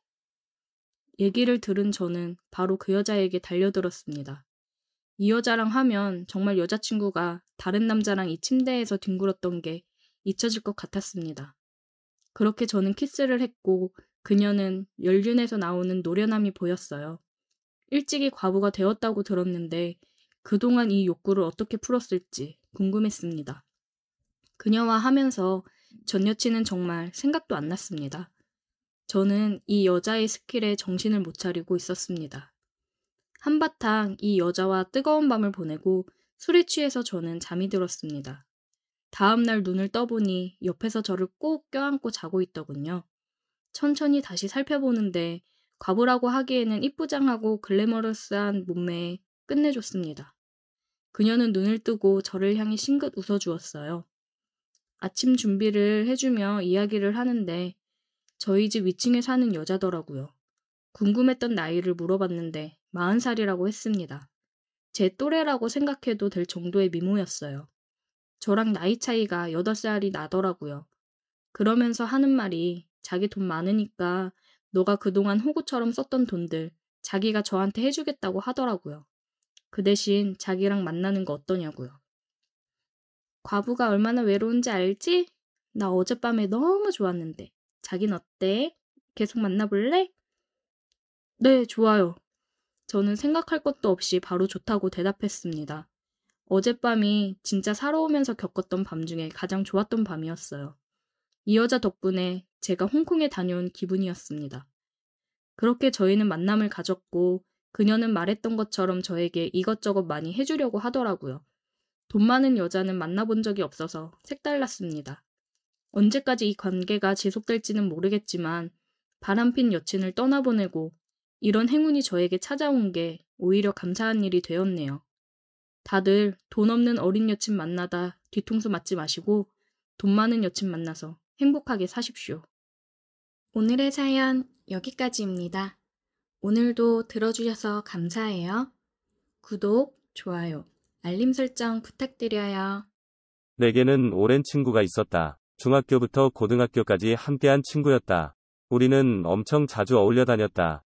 S1: 얘기를 들은 저는 바로 그 여자에게 달려들었습니다. 이 여자랑 하면 정말 여자친구가 다른 남자랑 이 침대에서 뒹굴었던 게 잊혀질 것 같았습니다. 그렇게 저는 키스를 했고 그녀는 연륜에서 나오는 노련함이 보였어요. 일찍이 과부가 되었다고 들었는데 그동안 이 욕구를 어떻게 풀었을지 궁금했습니다. 그녀와 하면서 전 여친은 정말 생각도 안 났습니다. 저는 이 여자의 스킬에 정신을 못 차리고 있었습니다. 한바탕 이 여자와 뜨거운 밤을 보내고 술에 취해서 저는 잠이 들었습니다. 다음날 눈을 떠보니 옆에서 저를 꼭 껴안고 자고 있더군요. 천천히 다시 살펴보는데 과부라고 하기에는 이쁘장하고 글래머러스한 몸매에 끝내줬습니다. 그녀는 눈을 뜨고 저를 향해 싱긋 웃어주었어요. 아침 준비를 해주며 이야기를 하는데 저희 집 위층에 사는 여자더라고요. 궁금했던 나이를 물어봤는데 40살이라고 했습니다. 제 또래라고 생각해도 될 정도의 미모였어요. 저랑 나이 차이가 8살이 나더라고요. 그러면서 하는 말이 자기 돈 많으니까 너가 그동안 호구처럼 썼던 돈들 자기가 저한테 해주겠다고 하더라고요. 그 대신 자기랑 만나는 거 어떠냐고요. 과부가 얼마나 외로운지 알지? 나 어젯밤에 너무 좋았는데. 자긴 어때? 계속 만나볼래? 네, 좋아요. 저는 생각할 것도 없이 바로 좋다고 대답했습니다. 어젯밤이 진짜 살아오면서 겪었던 밤 중에 가장 좋았던 밤이었어요. 이 여자 덕분에 제가 홍콩에 다녀온 기분이었습니다. 그렇게 저희는 만남을 가졌고 그녀는 말했던 것처럼 저에게 이것저것 많이 해주려고 하더라고요. 돈 많은 여자는 만나본 적이 없어서 색달랐습니다. 언제까지 이 관계가 지속될지는 모르겠지만 바람핀 여친을 떠나보내고 이런 행운이 저에게 찾아온 게 오히려 감사한 일이 되었네요. 다들 돈 없는 어린 여친 만나다 뒤통수 맞지 마시고 돈 많은 여친 만나서 행복하게 사십시오. 오늘의 사연 여기까지입니다. 오늘도 들어주셔서 감사해요. 구독, 좋아요, 알림 설정 부탁드려요.
S3: 내게는 오랜 친구가 있었다. 중학교부터 고등학교까지 함께한 친구였다. 우리는 엄청 자주 어울려 다녔다.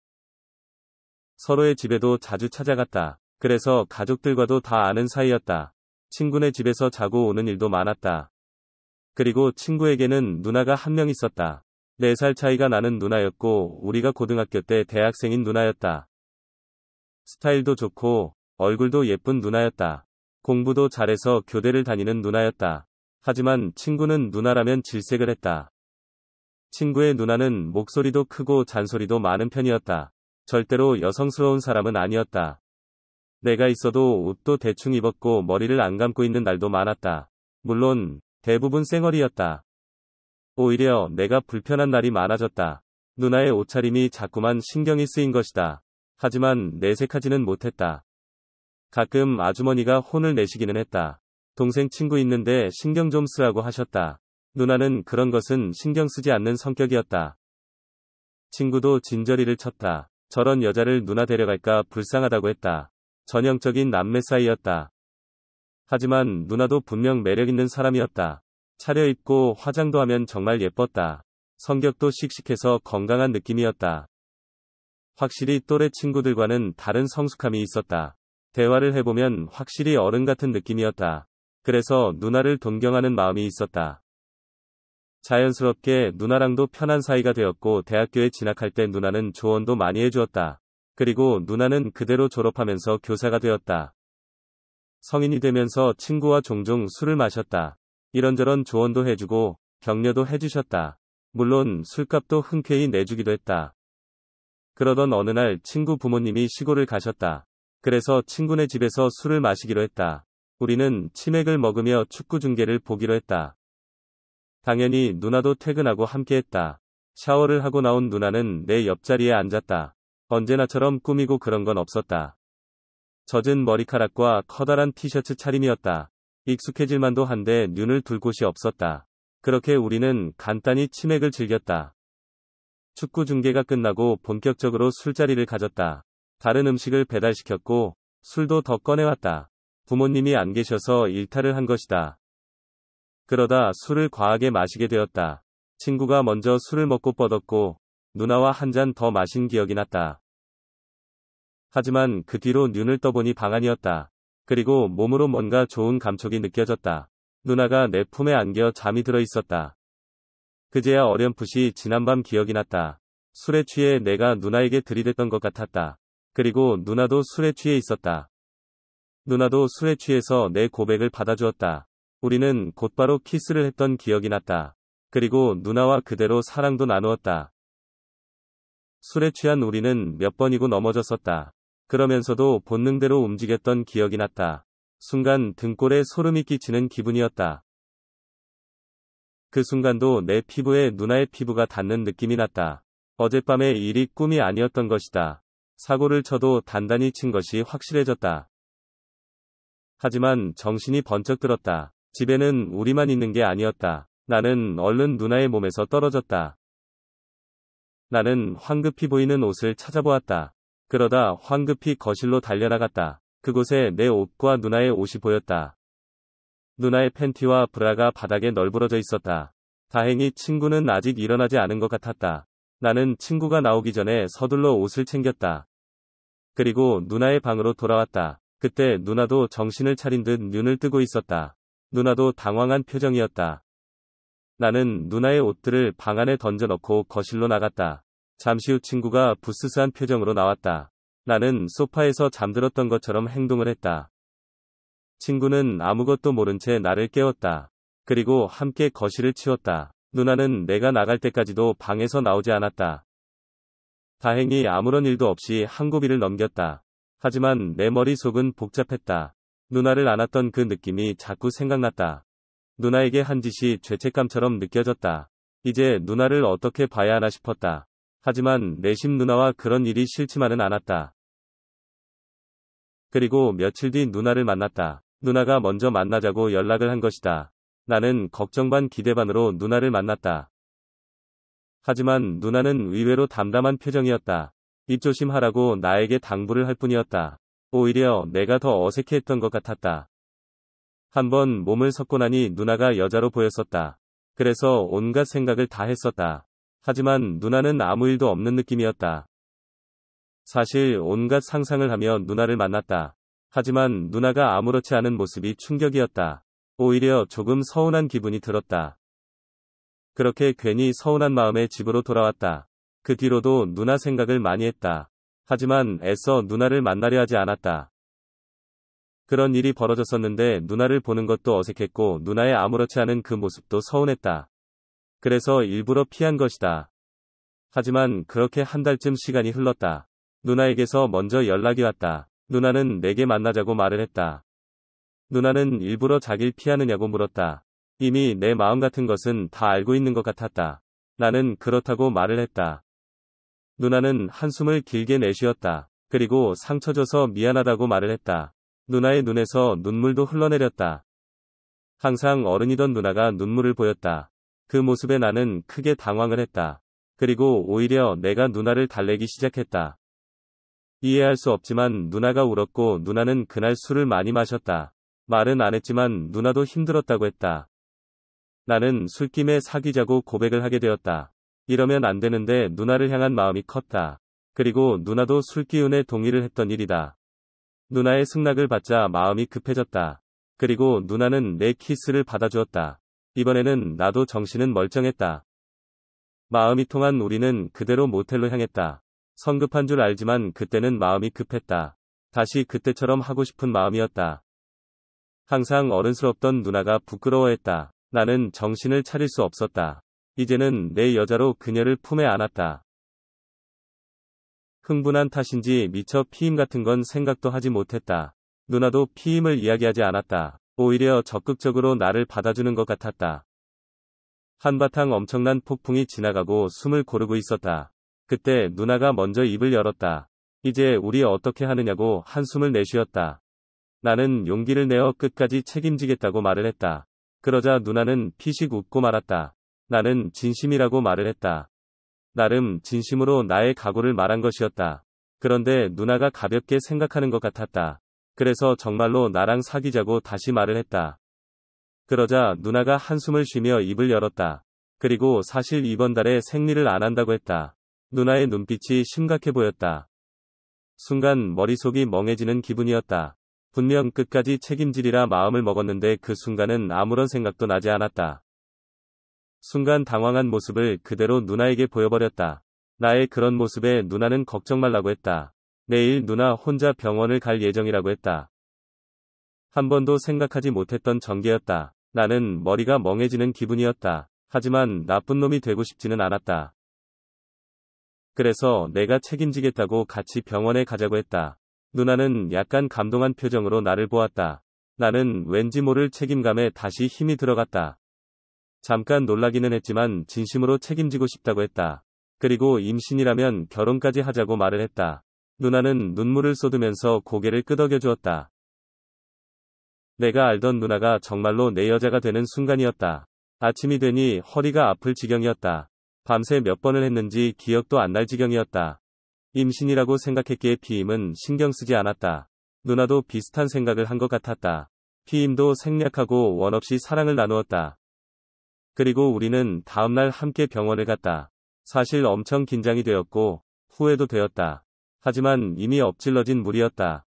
S3: 서로의 집에도 자주 찾아갔다. 그래서 가족들과도 다 아는 사이였다. 친구네 집에서 자고 오는 일도 많았다. 그리고 친구에게는 누나가 한 명 있었다. 4살 차이가 나는 누나였고 우리가 고등학교 때 대학생인 누나였다. 스타일도 좋고 얼굴도 예쁜 누나였다. 공부도 잘해서 교대를 다니는 누나였다. 하지만 친구는 누나라면 질색을 했다. 친구의 누나는 목소리도 크고 잔소리도 많은 편이었다. 절대로 여성스러운 사람은 아니었다. 내가 있어도 옷도 대충 입었고 머리를 안 감고 있는 날도 많았다. 물론 대부분 쌩얼이었다. 오히려 내가 불편한 날이 많아졌다. 누나의 옷차림이 자꾸만 신경이 쓰인 것이다. 하지만 내색하지는 못했다. 가끔 아주머니가 혼을 내시기는 했다. 동생 친구 있는데 신경 좀 쓰라고 하셨다. 누나는 그런 것은 신경 쓰지 않는 성격이었다. 친구도 진저리를 쳤다. 저런 여자를 누나 데려갈까 불쌍하다고 했다. 전형적인 남매 사이였다. 하지만 누나도 분명 매력있는 사람이었다. 차려입고 화장도 하면 정말 예뻤다. 성격도 씩씩해서 건강한 느낌이었다. 확실히 또래 친구들과는 다른 성숙함이 있었다. 대화를 해보면 확실히 어른 같은 느낌이었다. 그래서 누나를 존경하는 마음이 있었다. 자연스럽게 누나랑도 편한 사이가 되었고 대학교에 진학할 때 누나는 조언도 많이 해주었다. 그리고 누나는 그대로 졸업하면서 교사가 되었다. 성인이 되면서 친구와 종종 술을 마셨다. 이런저런 조언도 해주고 격려도 해주셨다. 물론 술값도 흔쾌히 내주기도 했다. 그러던 어느 날 친구 부모님이 시골을 가셨다. 그래서 친구네 집에서 술을 마시기로 했다. 우리는 치맥을 먹으며 축구 중계를 보기로 했다. 당연히 누나도 퇴근하고 함께했다. 샤워를 하고 나온 누나는 내 옆자리에 앉았다. 언제나처럼 꾸미고 그런 건 없었다. 젖은 머리카락과 커다란 티셔츠 차림이었다. 익숙해질만도 한데 눈을 둘 곳이 없었다. 그렇게 우리는 간단히 치맥을 즐겼다. 축구 중계가 끝나고 본격적으로 술자리를 가졌다. 다른 음식을 배달시켰고 술도 더 꺼내왔다. 부모님이 안 계셔서 일탈을 한 것이다. 그러다 술을 과하게 마시게 되었다. 친구가 먼저 술을 먹고 뻗었고 누나와 한 잔 더 마신 기억이 났다. 하지만 그 뒤로 눈을 떠보니 방안이었다. 그리고 몸으로 뭔가 좋은 감촉이 느껴졌다. 누나가 내 품에 안겨 잠이 들어 있었다. 그제야 어렴풋이 지난밤 기억이 났다. 술에 취해 내가 누나에게 들이댔던 것 같았다. 그리고 누나도 술에 취해 있었다. 누나도 술에 취해서 내 고백을 받아주었다. 우리는 곧바로 키스를 했던 기억이 났다. 그리고 누나와 그대로 사랑도 나누었다. 술에 취한 우리는 몇 번이고 넘어졌었다. 그러면서도 본능대로 움직였던 기억이 났다. 순간 등골에 소름이 끼치는 기분이었다. 그 순간도 내 피부에 누나의 피부가 닿는 느낌이 났다. 어젯밤의 일이 꿈이 아니었던 것이다. 사고를 쳐도 단단히 친 것이 확실해졌다. 하지만 정신이 번쩍 들었다. 집에는 우리만 있는 게 아니었다. 나는 얼른 누나의 몸에서 떨어졌다. 나는 황급히 보이는 옷을 찾아보았다. 그러다 황급히 거실로 달려나갔다. 그곳에 내 옷과 누나의 옷이 보였다. 누나의 팬티와 브라가 바닥에 널브러져 있었다. 다행히 친구는 아직 일어나지 않은 것 같았다. 나는 친구가 나오기 전에 서둘러 옷을 챙겼다. 그리고 누나의 방으로 돌아왔다. 그때 누나도 정신을 차린 듯 눈을 뜨고 있었다. 누나도 당황한 표정이었다. 나는 누나의 옷들을 방 안에 던져넣고 거실로 나갔다. 잠시 후 친구가 부스스한 표정으로 나왔다. 나는 소파에서 잠들었던 것처럼 행동을 했다. 친구는 아무것도 모른 채 나를 깨웠다. 그리고 함께 거실을 치웠다. 누나는 내가 나갈 때까지도 방에서 나오지 않았다. 다행히 아무런 일도 없이 한 고비를 넘겼다. 하지만 내 머릿속은 복잡했다. 누나를 안았던 그 느낌이 자꾸 생각났다. 누나에게 한 짓이 죄책감처럼 느껴졌다. 이제 누나를 어떻게 봐야 하나 싶었다. 하지만 내심 누나와 그런 일이 싫지만은 않았다. 그리고 며칠 뒤 누나를 만났다. 누나가 먼저 만나자고 연락을 한 것이다. 나는 걱정 반 기대 반으로 누나를 만났다. 하지만 누나는 의외로 담담한 표정이었다. 입조심하라고 나에게 당부를 할 뿐이었다. 오히려 내가 더 어색해했던 것 같았다. 한번 몸을 섞고 나니 누나가 여자로 보였었다. 그래서 온갖 생각을 다 했었다. 하지만 누나는 아무 일도 없는 느낌이었다. 사실 온갖 상상을 하며 누나를 만났다. 하지만 누나가 아무렇지 않은 모습이 충격이었다. 오히려 조금 서운한 기분이 들었다. 그렇게 괜히 서운한 마음에 집으로 돌아왔다. 그 뒤로도 누나 생각을 많이 했다. 하지만 애써 누나를 만나려 하지 않았다. 그런 일이 벌어졌었는데 누나를 보는 것도 어색했고 누나의 아무렇지 않은 그 모습도 서운했다. 그래서 일부러 피한 것이다. 하지만 그렇게 한 달쯤 시간이 흘렀다. 누나에게서 먼저 연락이 왔다. 누나는 내게 만나자고 말을 했다. 누나는 일부러 자길 피하느냐고 물었다. 이미 내 마음 같은 것은 다 알고 있는 것 같았다. 나는 그렇다고 말을 했다. 누나는 한숨을 길게 내쉬었다. 그리고 상처 줘서 미안하다고 말을 했다. 누나의 눈에서 눈물도 흘러내렸다. 항상 어른이던 누나가 눈물을 보였다. 그 모습에 나는 크게 당황을 했다. 그리고 오히려 내가 누나를 달래기 시작했다. 이해할 수 없지만 누나가 울었고 누나는 그날 술을 많이 마셨다. 말은 안 했지만 누나도 힘들었다고 했다. 나는 술김에 사귀자고 고백을 하게 되었다. 이러면 안 되는데 누나를 향한 마음이 컸다. 그리고 누나도 술기운에 동의를 했던 일이다. 누나의 승낙을 받자 마음이 급해졌다. 그리고 누나는 내 키스를 받아주었다. 이번에는 나도 정신은 멀쩡했다. 마음이 통한 우리는 그대로 모텔로 향했다. 성급한 줄 알지만 그때는 마음이 급했다. 다시 그때처럼 하고 싶은 마음이었다. 항상 어른스럽던 누나가 부끄러워했다. 나는 정신을 차릴 수 없었다. 이제는 내 여자로 그녀를 품에 안았다. 흥분한 탓인지 미처 피임 같은 건 생각도 하지 못했다. 누나도 피임을 이야기하지 않았다. 오히려 적극적으로 나를 받아주는 것 같았다. 한바탕 엄청난 폭풍이 지나가고 숨을 고르고 있었다. 그때 누나가 먼저 입을 열었다. 이제 우리 어떻게 하느냐고 한숨을 내쉬었다. 나는 용기를 내어 끝까지 책임지겠다고 말을 했다. 그러자 누나는 피식 웃고 말았다. 나는 진심이라고 말을 했다. 나름 진심으로 나의 각오를 말한 것이었다. 그런데 누나가 가볍게 생각하는 것 같았다. 그래서 정말로 나랑 사귀자고 다시 말을 했다. 그러자 누나가 한숨을 쉬며 입을 열었다. 그리고 사실 이번 달에 생리를 안 한다고 했다. 누나의 눈빛이 심각해 보였다. 순간 머릿속이 멍해지는 기분이었다. 분명 끝까지 책임지리라 마음을 먹었는데 그 순간은 아무런 생각도 나지 않았다. 순간 당황한 모습을 그대로 누나에게 보여버렸다. 나의 그런 모습에 누나는 걱정 말라고 했다. 내일 누나 혼자 병원을 갈 예정이라고 했다. 한 번도 생각하지 못했던 전개였다. 나는 머리가 멍해지는 기분이었다. 하지만 나쁜 놈이 되고 싶지는 않았다. 그래서 내가 책임지겠다고 같이 병원에 가자고 했다. 누나는 약간 감동한 표정으로 나를 보았다. 나는 왠지 모를 책임감에 다시 힘이 들어갔다. 잠깐 놀라기는 했지만 진심으로 책임지고 싶다고 했다. 그리고 임신이라면 결혼까지 하자고 말을 했다. 누나는 눈물을 쏟으면서 고개를 끄덕여 주었다. 내가 알던 누나가 정말로 내 여자가 되는 순간이었다. 아침이 되니 허리가 아플 지경이었다. 밤새 몇 번을 했는지 기억도 안 날 지경이었다. 임신이라고 생각했기에 피임은 신경 쓰지 않았다. 누나도 비슷한 생각을 한 것 같았다. 피임도 생략하고 원 없이 사랑을 나누었다. 그리고 우리는 다음날 함께 병원을 갔다. 사실 엄청 긴장이 되었고 후회도 되었다. 하지만 이미 엎질러진 물이었다.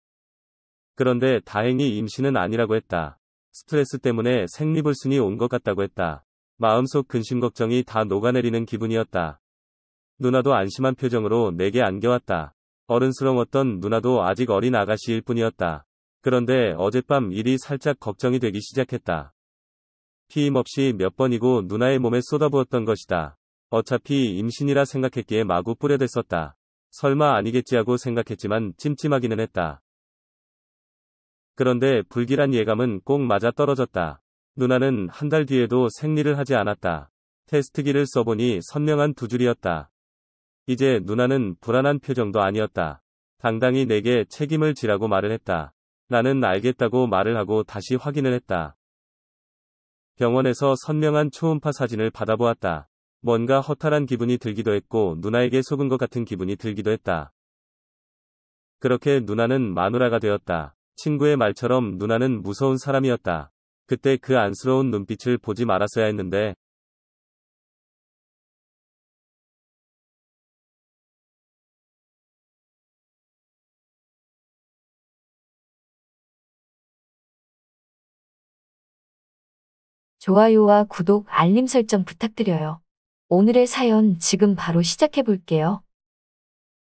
S3: 그런데 다행히 임신은 아니라고 했다. 스트레스 때문에 생리불순이 온 것 같다고 했다. 마음속 근심 걱정이 다 녹아내리는 기분이었다. 누나도 안심한 표정으로 내게 안겨왔다. 어른스러웠던 누나도 아직 어린 아가씨일 뿐이었다. 그런데 어젯밤 일이 살짝 걱정이 되기 시작했다. 피임 없이 몇 번이고 누나의 몸에 쏟아부었던 것이다. 어차피 임신이라 생각했기에 마구 뿌려댔었다. 설마 아니겠지 하고 생각했지만 찜찜하기는 했다. 그런데 불길한 예감은 꼭 맞아 떨어졌다. 누나는 한 달 뒤에도 생리를 하지 않았다. 테스트기를 써보니 선명한 두 줄이었다. 이제 누나는 불안한 표정도 아니었다. 당당히 내게 책임을 지라고 말을 했다. 나는 알겠다고 말을 하고 다시 확인을 했다. 병원에서 선명한 초음파 사진을 받아보았다. 뭔가 허탈한 기분이 들기도 했고 누나에게 속은 것 같은 기분이 들기도 했다. 그렇게 누나는 마누라가 되었다. 친구의 말처럼 누나는 무서운 사람이었다. 그때 그 안쓰러운 눈빛을 보지 말았어야 했는데.
S4: 좋아요와 구독, 알림 설정 부탁드려요. 오늘의 사연 지금 바로 시작해 볼게요.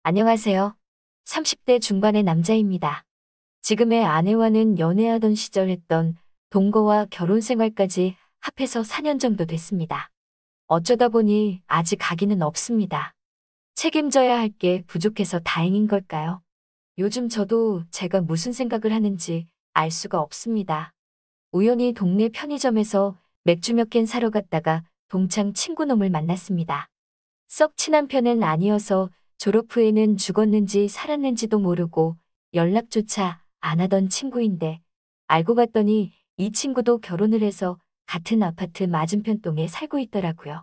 S4: 안녕하세요. 30대 중반의 남자입니다. 지금의 아내와는 연애하던 시절 했던 동거와 결혼 생활까지 합해서 4년 정도 됐습니다. 어쩌다 보니 아직 아기는 없습니다. 책임져야 할 게 부족해서 다행인 걸까요? 요즘 저도 제가 무슨 생각을 하는지 알 수가 없습니다. 우연히 동네 편의점에서 맥주 몇 캔 사러 갔다가 동창 친구놈을 만났습니다. 썩 친한 편은 아니어서 졸업 후에는 죽었는지 살았는지도 모르고 연락조차 안 하던 친구인데 알고 봤더니 이 친구도 결혼을 해서 같은 아파트 맞은편 동에 살고 있더라고요.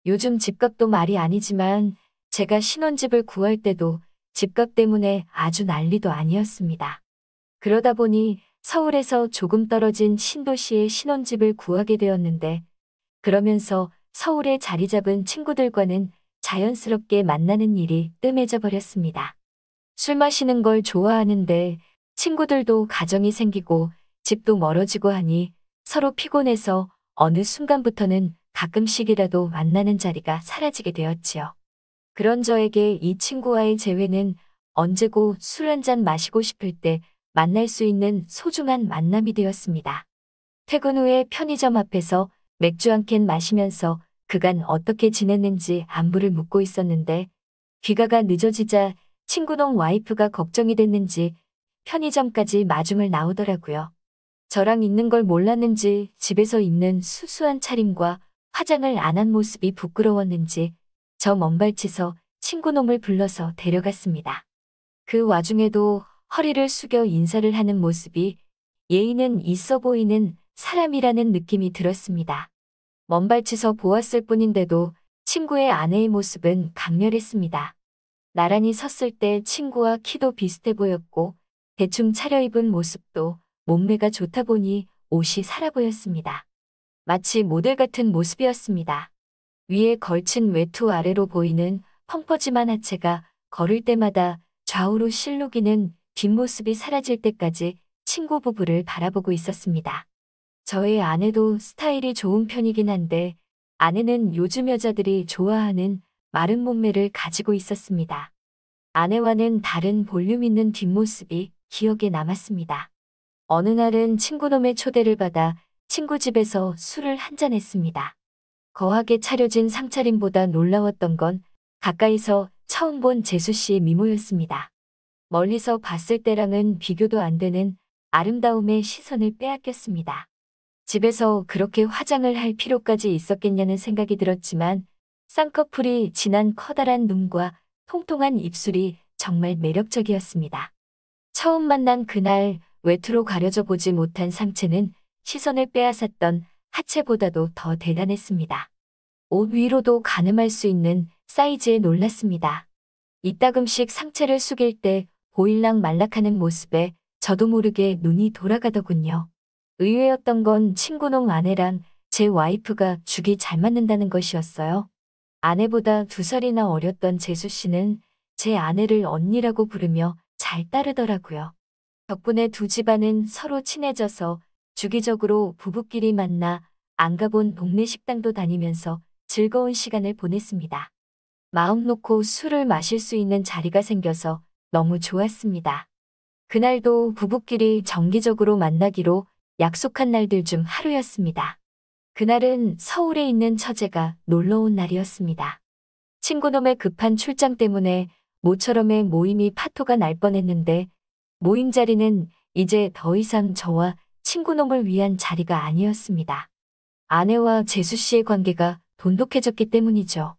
S4: 요즘 집값도 말이 아니지만 제가 신혼집을 구할 때도 집값 때문에 아주 난리도 아니었습니다. 그러다 보니 서울에서 조금 떨어진 신도시에 신혼집을 구하게 되었는데 그러면서 서울에 자리 잡은 친구들과는 자연스럽게 만나는 일이 뜸해져 버렸습니다. 술 마시는 걸 좋아하는데 친구들도 가정이 생기고 집도 멀어지고 하니 서로 피곤해서 어느 순간부터는 가끔씩이라도 만나는 자리가 사라지게 되었지요. 그런 저에게 이 친구와의 재회는 언제고 술 한잔 마시고 싶을 때 만날 수 있는 소중한 만남이 되었습니다. 퇴근 후에 편의점 앞에서 맥주 한 캔 마시면서 그간 어떻게 지냈는지 안부를 묻고 있었는데 귀가가 늦어지자 친구놈 와이프가 걱정이 됐는지 편의점까지 마중을 나오더라고요. 저랑 있는 걸 몰랐는지 집에서 입는 수수한 차림과 화장을 안 한 모습이 부끄러웠는지 저 먼발치서 친구놈을 불러서 데려갔습니다. 그 와중에도 허리를 숙여 인사를 하는 모습이 예의는 있어 보이는 사람이라는 느낌이 들었습니다. 먼발치서 보았을 뿐인데도 친구의 아내의 모습은 강렬했습니다. 나란히 섰을 때 친구와 키도 비슷해 보였고 대충 차려입은 모습도 몸매가 좋다 보니 옷이 살아 보였습니다. 마치 모델 같은 모습이었습니다. 위에 걸친 외투 아래로 보이는 펑퍼짐한 하체가 걸을 때마다 좌우로 실룩이는 뒷모습이 사라질 때까지 친구 부부를 바라보고 있었습니다. 저의 아내도 스타일이 좋은 편이긴 한데 아내는 요즘 여자들이 좋아하는 마른 몸매를 가지고 있었습니다. 아내와는 다른 볼륨 있는 뒷모습이 기억에 남았습니다. 어느 날은 친구놈의 초대를 받아 친구 집에서 술을 한잔 했습니다. 거하게 차려진 상차림보다 놀라웠던 건 가까이서 처음 본 재수 씨의 미모였습니다. 멀리서 봤을 때랑은 비교도 안 되는 아름다움의 시선을 빼앗겼습니다. 집에서 그렇게 화장을 할 필요까지 있었겠냐는 생각이 들었지만 쌍꺼풀이 진한 커다란 눈과 통통한 입술이 정말 매력적이었습니다. 처음 만난 그날 외투로 가려져 보지 못한 상체는 시선을 빼앗았던 하체보다도 더 대단했습니다. 옷 위로도 가늠할 수 있는 사이즈에 놀랐습니다. 이따금씩 상체를 숙일 때 보일락 말락하는 모습에 저도 모르게 눈이 돌아가더군요. 의외였던 건 친구놈 아내랑 제 와이프가 죽이 잘 맞는다는 것이었어요. 아내보다 2살이나 어렸던 재수 씨는 제 아내를 언니라고 부르며 잘 따르더라고요. 덕분에 두 집안은 서로 친해져서 주기적으로 부부끼리 만나 안 가본 동네 식당도 다니면서 즐거운 시간을 보냈습니다. 마음 놓고 술을 마실 수 있는 자리가 생겨서 너무 좋았습니다. 그날도 부부끼리 정기적으로 만나기로 약속한 날들 중 하루였습니다. 그날은 서울에 있는 처제가 놀러 온 날이었습니다. 친구놈의 급한 출장 때문에 모처럼의 모임이 파토가 날 뻔했는데 모임 자리는 이제 더 이상 저와 친구놈을 위한 자리가 아니었습니다. 아내와 재수 씨의 관계가 돈독해졌기 때문이죠.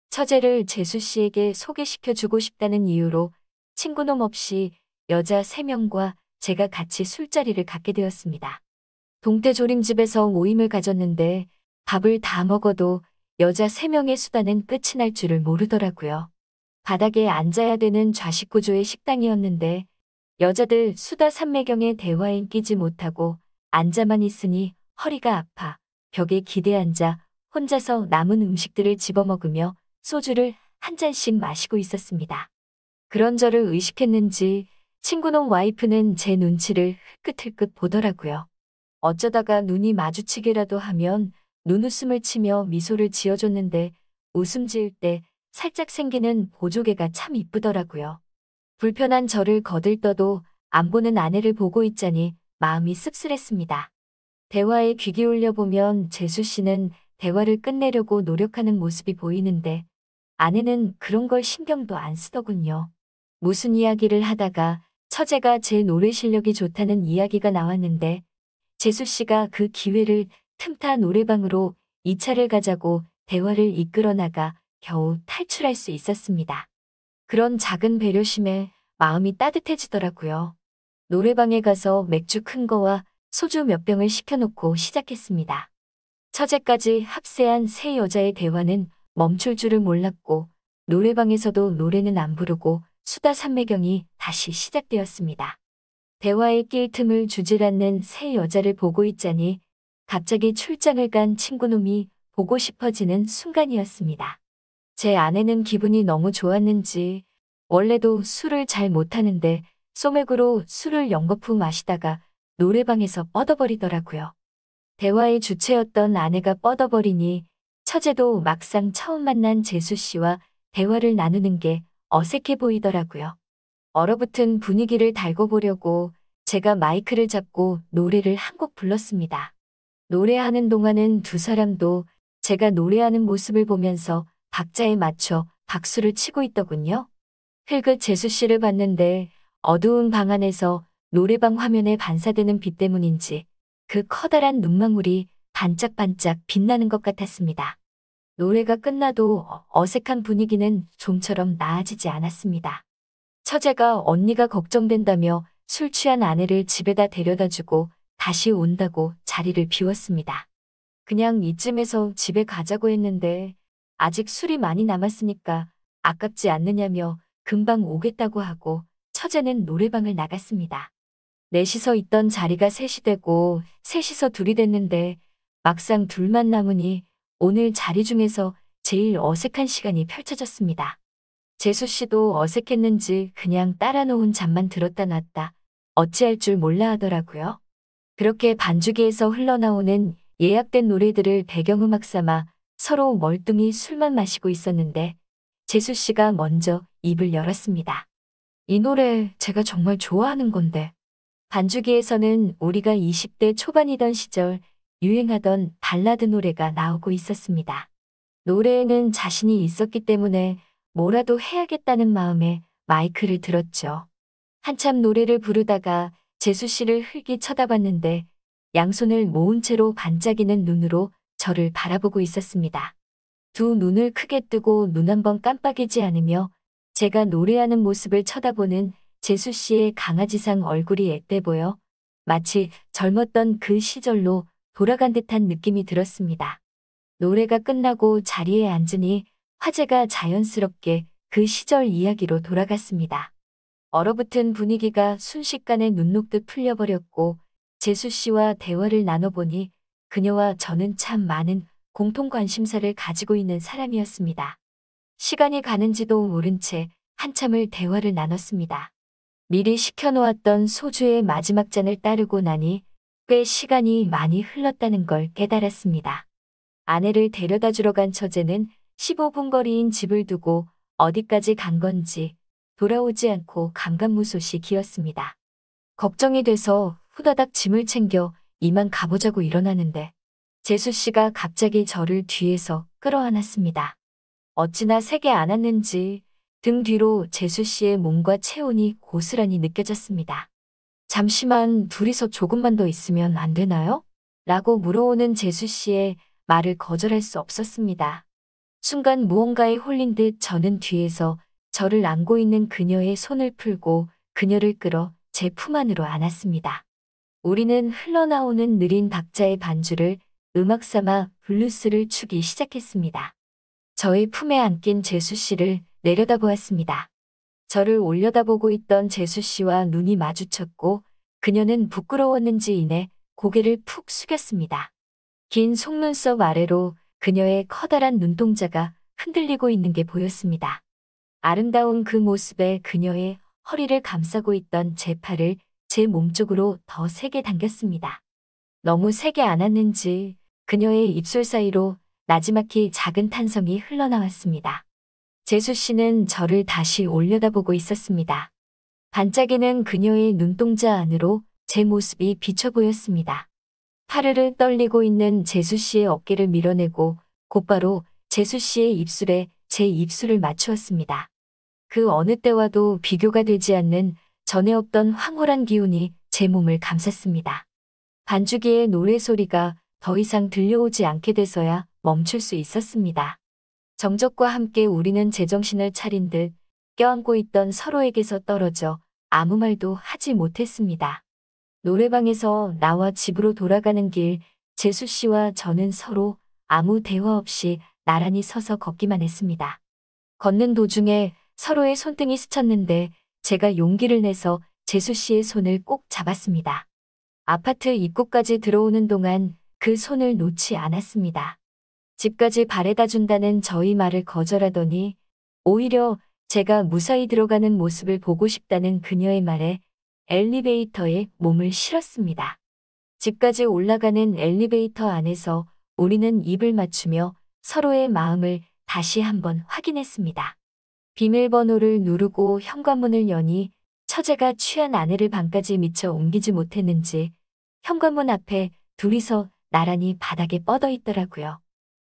S4: 처제를 재수 씨에게 소개시켜주고 싶다는 이유로 친구놈 없이 여자 3명과 제가 같이 술자리를 갖게 되었습니다. 동태조림집에서 모임을 가졌는데 밥을 다 먹어도 여자 3명의 수다는 끝이 날 줄을 모르더라고요. 바닥에 앉아야 되는 좌식 구조의 식당이었는데 여자들 수다 삼매경의 대화에 끼지 못하고 앉아만 있으니 허리가 아파 벽에 기대앉아 혼자서 남은 음식들을 집어먹으며 소주를 한 잔씩 마시고 있었습니다. 그런 저를 의식했는지 친구놈 와이프는 제 눈치를 흘끗흘끗 보더라고요. 어쩌다가 눈이 마주치기라도 하면 눈웃음을 치며 미소를 지어줬는데 웃음 지을 때 살짝 생기는 보조개가 참 이쁘더라고요. 불편한 저를 거들떠도 안 보는 아내를 보고 있자니 마음이 씁쓸했습니다. 대화에 귀 기울여 보면 재수 씨는 대화를 끝내려고 노력하는 모습이 보이는데 아내는 그런 걸 신경도 안 쓰더군요. 무슨 이야기를 하다가 처제가 제 노래 실력이 좋다는 이야기가 나왔는데 재수 씨가 그 기회를 틈타 노래방으로 2차를 가자고 대화를 이끌어 나가 겨우 탈출할 수 있었습니다. 그런 작은 배려심에 마음이 따뜻해지더라고요. 노래방에 가서 맥주 큰 거와 소주 몇 병을 시켜놓고 시작했습니다. 처제까지 합세한 세 여자의 대화는 멈출 줄을 몰랐고 노래방에서도 노래는 안 부르고 수다 삼매경이 다시 시작되었습니다. 대화에 낄 틈을 주질 않는 세 여자를 보고 있자니 갑자기 출장을 간 친구놈이 보고 싶어지는 순간이었습니다. 제 아내는 기분이 너무 좋았는지 원래도 술을 잘 못하는데 소맥으로 술을 연거푸 마시다가 노래방에서 뻗어버리더라고요. 대화의 주체였던 아내가 뻗어버리니 처제도 막상 처음 만난 재수 씨와 대화를 나누는 게 어색해 보이더라고요. 얼어붙은 분위기를 달궈 보려고 제가 마이크를 잡고 노래를 한 곡 불렀습니다. 노래하는 동안은 두 사람도 제가 노래하는 모습을 보면서 박자에 맞춰 박수를 치고 있더군요. 흘끗 재수 씨를 봤는데 어두운 방 안에서 노래방 화면에 반사되는 빛 때문인지 그 커다란 눈망울이 반짝반짝 빛나는 것 같았습니다. 노래가 끝나도 어색한 분위기는 좀처럼 나아지지 않았습니다. 처제가 언니가 걱정된다며 술 취한 아내를 집에다 데려다주고 다시 온다고 자리를 비웠습니다. 그냥 이쯤에서 집에 가자고 했는데 아직 술이 많이 남았으니까 아깝지 않느냐며 금방 오겠다고 하고 처제는 노래방을 나갔습니다. 넷이서 있던 자리가 셋이 되고 셋이서 둘이 됐는데 막상 둘만 남으니 오늘 자리 중에서 제일 어색한 시간이 펼쳐졌습니다. 재수 씨도 어색했는지 그냥 따라 놓은 잠만 들었다 놨다 어찌할 줄 몰라 하더라고요. 그렇게 반주기에서 흘러나오는 예약된 노래들을 배경음악 삼아 서로 멀뚱히 술만 마시고 있었는데 재수 씨가 먼저 입을 열었습니다. 이 노래 제가 정말 좋아하는 건데. 반주기에서는 우리가 20대 초반이던 시절 유행하던 발라드 노래가 나오고 있었습니다. 노래에는 자신이 있었기 때문에 뭐라도 해야겠다는 마음에 마이크를 들었죠. 한참 노래를 부르다가 재수 씨를 흘기 쳐다봤는데 양손을 모은 채로 반짝이는 눈으로 저를 바라보고 있었습니다. 두 눈을 크게 뜨고 눈 한번 깜빡이지 않으며 제가 노래하는 모습을 쳐다보는 재수 씨의 강아지상 얼굴이 앳돼 보여 마치 젊었던 그 시절로 돌아간 듯한 느낌이 들었습니다. 노래가 끝나고 자리에 앉으니 화제가 자연스럽게 그 시절 이야기로 돌아갔습니다. 얼어붙은 분위기가 순식간에 눈 녹듯 풀려버렸고 재수 씨와 대화를 나눠보니 그녀와 저는 참 많은 공통 관심사를 가지고 있는 사람이었습니다. 시간이 가는지도 모른 채 한참을 대화를 나눴습니다. 미리 시켜놓았던 소주의 마지막 잔을 따르고 나니 꽤 시간이 많이 흘렀다는 걸 깨달았습니다. 아내를 데려다 주러 간 처제는 15분 거리인 집을 두고 어디까지 간 건지 돌아오지 않고 감감무소식이었습니다. 걱정이 돼서 후다닥 짐을 챙겨 이만 가보자고 일어나는데 재수 씨가 갑자기 저를 뒤에서 끌어안았습니다. 어찌나 세게 안았는지 등 뒤로 재수 씨의 몸과 체온이 고스란히 느껴졌습니다. 잠시만 둘이서 조금만 더 있으면 안 되나요? 라고 물어오는 재수 씨의 말을 거절할 수 없었습니다. 순간 무언가에 홀린 듯 저는 뒤에서 저를 안고 있는 그녀의 손을 풀고 그녀를 끌어 제 품 안으로 안았습니다. 우리는 흘러나오는 느린 박자의 반주를 음악 삼아 블루스를 추기 시작했습니다. 저의 품에 안긴 재수 씨를 내려다보았습니다. 저를 올려다보고 있던 재수 씨와 눈이 마주쳤고 그녀는 부끄러웠는지 이내 고개를 푹 숙였습니다. 긴 속눈썹 아래로 그녀의 커다란 눈동자가 흔들리고 있는 게 보였습니다. 아름다운 그 모습에 그녀의 허리를 감싸고 있던 제 팔을 제 몸쪽으로 더 세게 당겼습니다. 너무 세게 안았는지 그녀의 입술 사이로 나지막히 작은 탄성이 흘러나왔습니다. 재수 씨는 저를 다시 올려다보고 있었습니다. 반짝이는 그녀의 눈동자 안으로 제 모습이 비쳐 보였습니다. 파르르 떨리고 있는 재수 씨의 어깨를 밀어내고 곧바로 재수 씨의 입술에 제 입술을 맞추었습니다. 그 어느 때와도 비교가 되지 않는 전에 없던 황홀한 기운이 제 몸을 감쌌습니다. 반주기의 노래소리가 더 이상 들려오지 않게 돼서야 멈출 수 있었습니다. 정적과 함께 우리는 제정신을 차린 듯 껴안고 있던 서로에게서 떨어져 아무 말도 하지 못했습니다. 노래방에서 나와 집으로 돌아가는 길, 재수 씨와 저는 서로 아무 대화 없이 나란히 서서 걷기만 했습니다. 걷는 도중에 서로의 손등이 스쳤는데 제가 용기를 내서 재수 씨의 손을 꼭 잡았습니다. 아파트 입구까지 들어오는 동안 그 손을 놓지 않았습니다. 집까지 바래다 준다는 저희 말을 거절하더니 오히려 제가 무사히 들어가는 모습을 보고 싶다는 그녀의 말에 엘리베이터에 몸을 실었습니다. 집까지 올라가는 엘리베이터 안에서 우리는 입을 맞추며 서로의 마음을 다시 한번 확인했습니다. 비밀번호를 누르고 현관문을 여니 처제가 취한 아내를 방까지 미처 옮기지 못했는지 현관문 앞에 둘이서 나란히 바닥에 뻗어 있더라고요.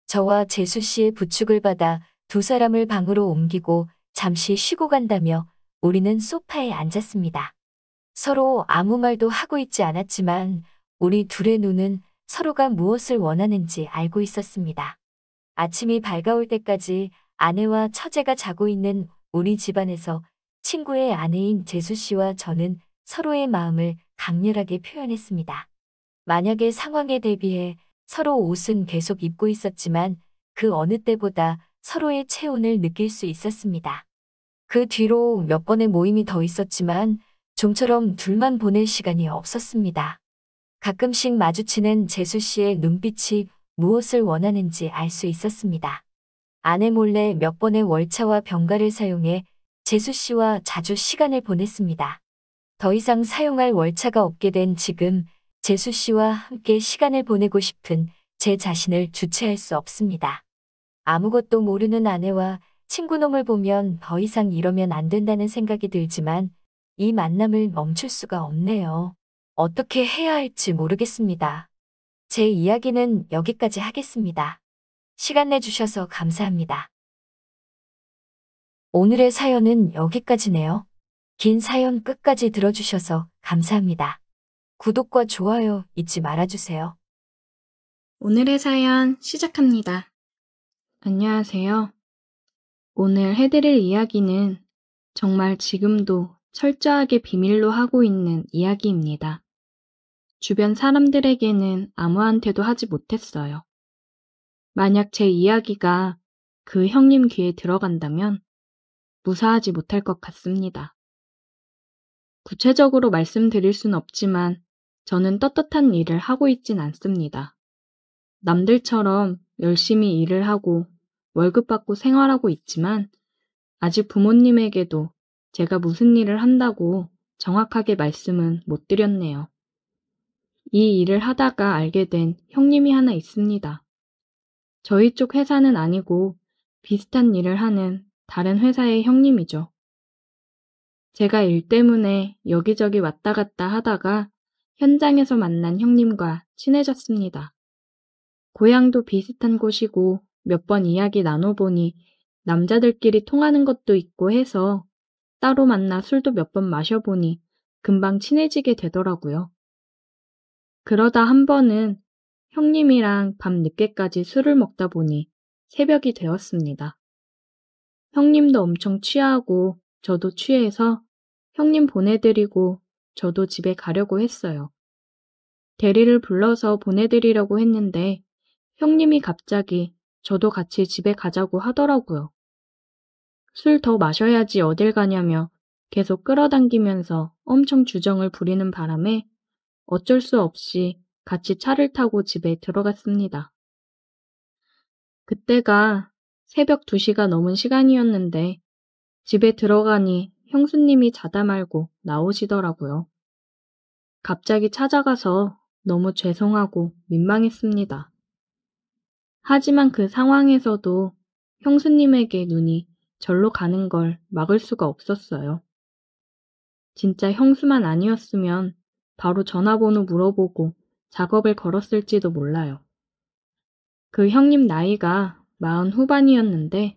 S4: 저와 재수 씨의 부축을 받아 두 사람을 방으로 옮기고 잠시 쉬고 간다며 우리는 소파에 앉았습니다. 서로 아무 말도 하고 있지 않았지만 우리 둘의 눈은 서로가 무엇을 원하는지 알고 있었습니다. 아침이 밝아올 때까지 아내와 처제가 자고 있는 우리 집안에서 친구의 아내인 재수 씨와 저는 서로의 마음을 강렬하게 표현했습니다. 만약의 상황에 대비해 서로 옷은 계속 입고 있었지만 그 어느 때보다 서로의 체온을 느낄 수 있었습니다. 그 뒤로 몇 번의 모임이 더 있었지만 좀처럼 둘만 보낼 시간이 없었습니다. 가끔씩 마주치는 재수 씨의 눈빛이 무엇을 원하는지 알 수 있었습니다. 아내 몰래 몇 번의 월차와 병가를 사용해 재수 씨와 자주 시간을 보냈습니다. 더 이상 사용할 월차가 없게 된 지금 재수 씨와 함께 시간을 보내고 싶은 제 자신을 주체할 수 없습니다. 아무것도 모르는 아내와 친구놈을 보면 더 이상 이러면 안 된다는 생각이 들지만 이 만남을 멈출 수가 없네요. 어떻게 해야 할지 모르겠습니다. 제 이야기는 여기까지 하겠습니다. 시간 내주셔서 감사합니다. 오늘의 사연은 여기까지네요. 긴 사연 끝까지 들어주셔서 감사합니다. 구독과 좋아요 잊지 말아주세요.
S1: 오늘의 사연 시작합니다. 안녕하세요. 오늘 해드릴 이야기는 정말 지금도 철저하게 비밀로 하고 있는 이야기입니다. 주변 사람들에게는 아무한테도 하지 못했어요. 만약 제 이야기가 그 형님 귀에 들어간다면 무사하지 못할 것 같습니다. 구체적으로 말씀드릴 순 없지만 저는 떳떳한 일을 하고 있진 않습니다. 남들처럼 열심히 일을 하고 월급 받고 생활하고 있지만 아직 부모님에게도 제가 무슨 일을 한다고 정확하게 말씀은 못 드렸네요. 이 일을 하다가 알게 된 형님이 하나 있습니다. 저희 쪽 회사는 아니고 비슷한 일을 하는 다른 회사의 형님이죠. 제가 일 때문에 여기저기 왔다 갔다 하다가 현장에서 만난 형님과 친해졌습니다. 고향도 비슷한 곳이고 몇 번 이야기 나눠보니 남자들끼리 통하는 것도 있고 해서 따로 만나 술도 몇 번 마셔보니 금방 친해지게 되더라고요. 그러다 한 번은 형님이랑 밤 늦게까지 술을 먹다 보니 새벽이 되었습니다. 형님도 엄청 취하고 저도 취해서 형님 보내드리고 저도 집에 가려고 했어요. 대리를 불러서 보내드리려고 했는데 형님이 갑자기 저도 같이 집에 가자고 하더라고요. 술 더 마셔야지 어딜 가냐며 계속 끌어당기면서 엄청 주정을 부리는 바람에 어쩔 수 없이 같이 차를 타고 집에 들어갔습니다. 그때가 새벽 2시가 넘은 시간이었는데 집에 들어가니 형수님이 자다 말고 나오시더라고요. 갑자기 찾아가서 너무 죄송하고 민망했습니다. 하지만 그 상황에서도 형수님에게 눈이 절로 가는 걸 막을 수가 없었어요. 진짜 형수만 아니었으면 바로 전화번호 물어보고 작업을 걸었을지도 몰라요. 그 형님 나이가 40 후반이었는데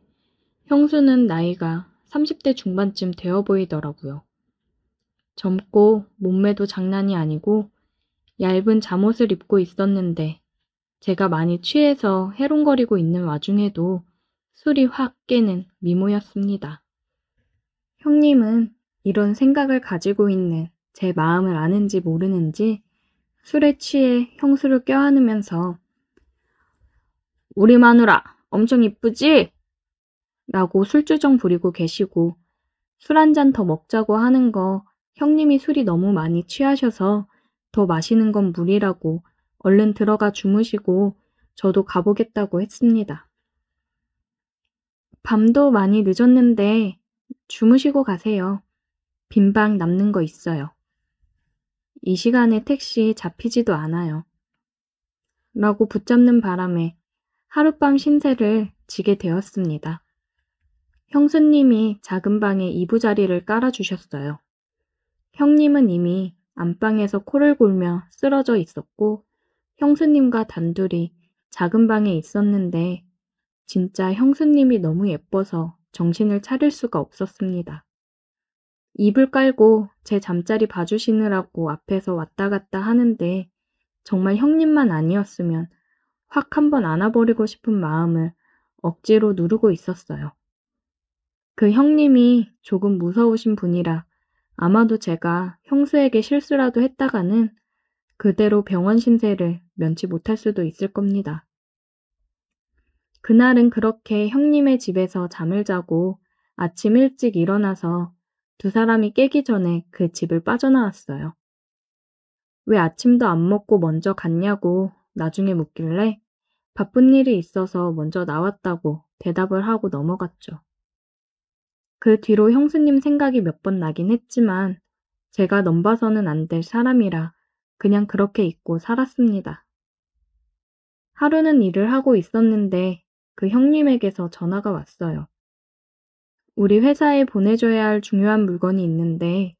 S1: 형수는 나이가 30대 중반쯤 되어 보이더라고요. 젊고 몸매도 장난이 아니고 얇은 잠옷을 입고 있었는데 제가 많이 취해서 해롱거리고 있는 와중에도 술이 확 깨는 미모였습니다. 형님은 이런 생각을 가지고 있는 제 마음을 아는지 모르는지 술에 취해 형수를 껴안으면서 우리 마누라 엄청 이쁘지? 라고 술주정 부리고 계시고 술 한 잔 더 먹자고 하는 거 형님이 술이 너무 많이 취하셔서 더 마시는 건 무리라고 얼른 들어가 주무시고 저도 가보겠다고 했습니다. 밤도 많이 늦었는데 주무시고 가세요. 빈방 남는 거 있어요. 이 시간에 택시 잡히지도 않아요. 라고 붙잡는 바람에 하룻밤 신세를 지게 되었습니다. 형수님이 작은 방에 이부자리를 깔아주셨어요. 형님은 이미 안방에서 코를 골며 쓰러져 있었고 형수님과 단둘이 작은 방에 있었는데 진짜 형수님이 너무 예뻐서 정신을 차릴 수가 없었습니다. 이불 깔고 제 잠자리 봐주시느라고 앞에서 왔다 갔다 하는데 정말 형님만 아니었으면 확 한번 안아버리고 싶은 마음을 억지로 누르고 있었어요. 그 형님이 조금 무서우신 분이라 아마도 제가 형수에게 실수라도 했다가는 그대로 병원 신세를 면치 못할 수도 있을 겁니다. 그날은 그렇게 형님의 집에서 잠을 자고 아침 일찍 일어나서 두 사람이 깨기 전에 그 집을 빠져나왔어요. 왜 아침도 안 먹고 먼저 갔냐고 나중에 묻길래 바쁜 일이 있어서 먼저 나왔다고 대답을 하고 넘어갔죠. 그 뒤로 형수님 생각이 몇 번 나긴 했지만 제가 넘봐서는 안 될 사람이라 그냥 그렇게 잊고 살았습니다. 하루는 일을 하고 있었는데 그 형님에게서 전화가 왔어요. 우리 회사에 보내줘야 할 중요한 물건이 있는데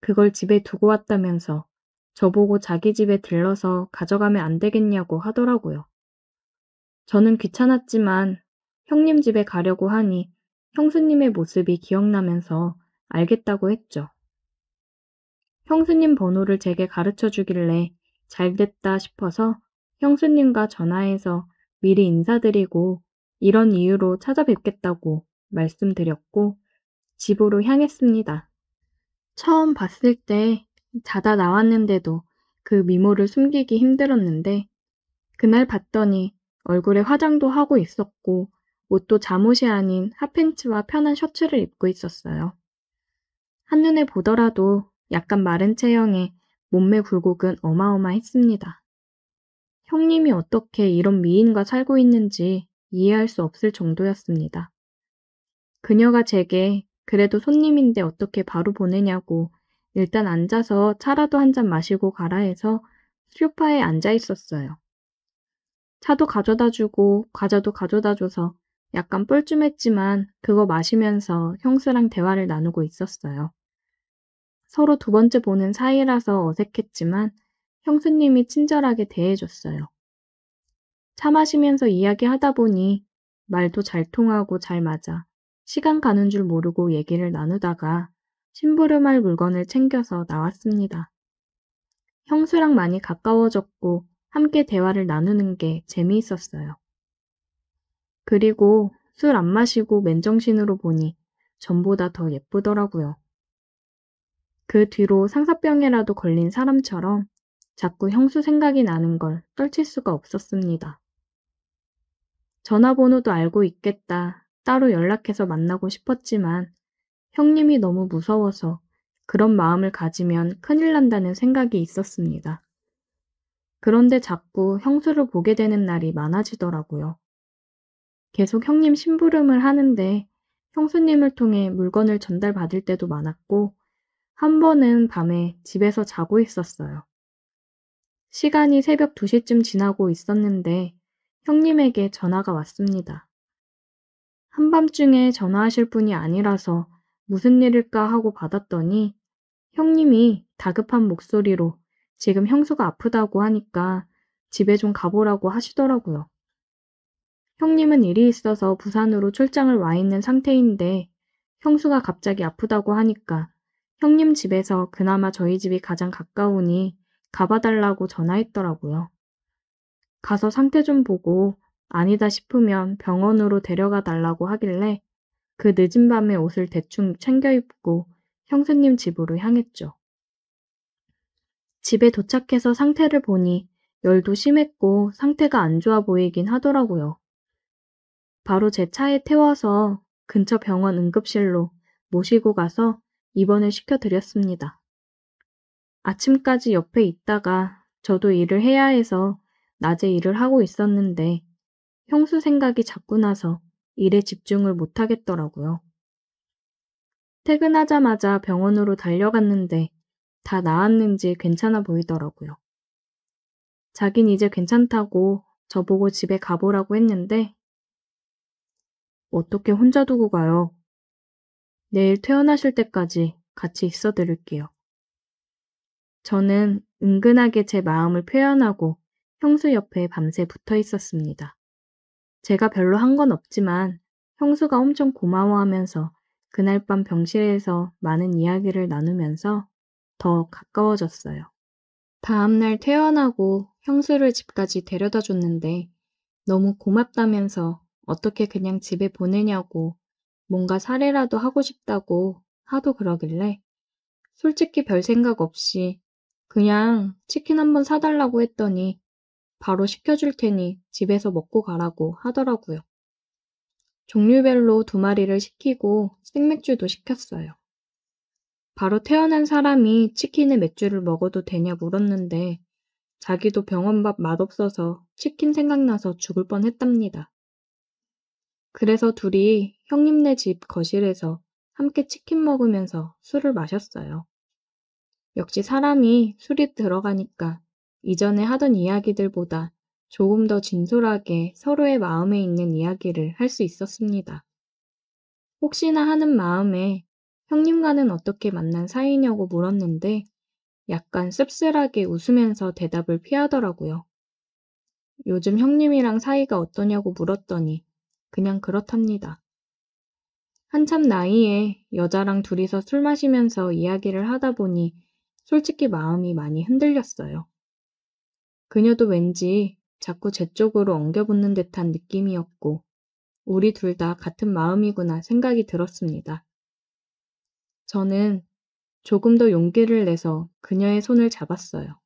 S1: 그걸 집에 두고 왔다면서 저보고 자기 집에 들러서 가져가면 안 되겠냐고 하더라고요. 저는 귀찮았지만 형님 집에 가려고 하니 형수님의 모습이 기억나면서 알겠다고 했죠. 형수님 번호를 제게 가르쳐 주길래 잘 됐다 싶어서 형수님과 전화해서 미리 인사드리고 이런 이유로 찾아뵙겠다고 말씀드렸고 집으로 향했습니다. 처음 봤을 때 자다 나왔는데도 그 미모를 숨기기 힘들었는데 그날 봤더니 얼굴에 화장도 하고 있었고 옷도 잠옷이 아닌 핫팬츠와 편한 셔츠를 입고 있었어요. 한눈에 보더라도 약간 마른 체형에 몸매 굴곡은 어마어마했습니다. 형님이 어떻게 이런 미인과 살고 있는지 이해할 수 없을 정도였습니다. 그녀가 제게 그래도 손님인데 어떻게 바로 보내냐고 일단 앉아서 차라도 한 잔 마시고 가라 해서 소파에 앉아 있었어요. 차도 가져다 주고 과자도 가져다 줘서 약간 뻘쭘했지만 그거 마시면서 형수랑 대화를 나누고 있었어요. 서로 두 번째 보는 사이라서 어색했지만 형수님이 친절하게 대해줬어요. 차 마시면서 이야기하다 보니 말도 잘 통하고 잘 맞아 시간 가는 줄 모르고 얘기를 나누다가 심부름할 물건을 챙겨서 나왔습니다. 형수랑 많이 가까워졌고 함께 대화를 나누는 게 재미있었어요. 그리고 술 안 마시고 맨정신으로 보니 전보다 더 예쁘더라고요. 그 뒤로 상사병에라도 걸린 사람처럼 자꾸 형수 생각이 나는 걸 떨칠 수가 없었습니다. 전화번호도 알고 있겠다. 따로 연락해서 만나고 싶었지만 형님이 너무 무서워서 그런 마음을 가지면 큰일 난다는 생각이 있었습니다. 그런데 자꾸 형수를 보게 되는 날이 많아지더라고요. 계속 형님 심부름을 하는데 형수님을 통해 물건을 전달받을 때도 많았고 한 번은 밤에 집에서 자고 있었어요. 시간이 새벽 2시쯤 지나고 있었는데 형님에게 전화가 왔습니다. 한밤중에 전화하실 분이 아니라서 무슨 일일까 하고 받았더니 형님이 다급한 목소리로 지금 형수가 아프다고 하니까 집에 좀 가보라고 하시더라고요. 형님은 일이 있어서 부산으로 출장을 와 있는 상태인데 형수가 갑자기 아프다고 하니까 형님 집에서 그나마 저희 집이 가장 가까우니 가봐달라고 전화했더라고요. 가서 상태 좀 보고 아니다 싶으면 병원으로 데려가 달라고 하길래 그 늦은 밤에 옷을 대충 챙겨 입고 형수님 집으로 향했죠. 집에 도착해서 상태를 보니 열도 심했고 상태가 안 좋아 보이긴 하더라고요. 바로 제 차에 태워서 근처 병원 응급실로 모시고 가서 입원을 시켜드렸습니다. 아침까지 옆에 있다가 저도 일을 해야 해서 낮에 일을 하고 있었는데 형수 생각이 자꾸 나서 일에 집중을 못 하겠더라고요. 퇴근하자마자 병원으로 달려갔는데 다 나았는지 괜찮아 보이더라고요. 자긴 이제 괜찮다고 저보고 집에 가보라고 했는데 어떻게 혼자 두고 가요? 내일 퇴원하실 때까지 같이 있어 드릴게요. 저는 은근하게 제 마음을 표현하고 형수 옆에 밤새 붙어 있었습니다. 제가 별로 한 건 없지만 형수가 엄청 고마워하면서 그날 밤 병실에서 많은 이야기를 나누면서 더 가까워졌어요. 다음날 퇴원하고 형수를 집까지 데려다 줬는데 너무 고맙다면서 어떻게 그냥 집에 보내냐고 뭔가 사례라도 하고 싶다고 하도 그러길래 솔직히 별 생각 없이 그냥 치킨 한번 사달라고 했더니 바로 시켜줄 테니 집에서 먹고 가라고 하더라고요. 종류별로 2마리를 시키고 생맥주도 시켰어요. 바로 태어난 사람이 치킨에 맥주를 먹어도 되냐 물었는데 자기도 병원밥 맛없어서 치킨 생각나서 죽을 뻔했답니다. 그래서 둘이 형님네 집 거실에서 함께 치킨 먹으면서 술을 마셨어요. 역시 사람이 술이 들어가니까 이전에 하던 이야기들보다 조금 더 진솔하게 서로의 마음에 있는 이야기를 할 수 있었습니다. 혹시나 하는 마음에 형님과는 어떻게 만난 사이냐고 물었는데 약간 씁쓸하게 웃으면서 대답을 피하더라고요. 요즘 형님이랑 사이가 어떠냐고 물었더니 그냥 그렇답니다. 한참 나이에 여자랑 둘이서 술 마시면서 이야기를 하다 보니 솔직히 마음이 많이 흔들렸어요. 그녀도 왠지 자꾸 제 쪽으로 엉겨붙는 듯한 느낌이었고 우리 둘 다 같은 마음이구나 생각이 들었습니다. 저는 조금 더 용기를 내서 그녀의 손을 잡았어요.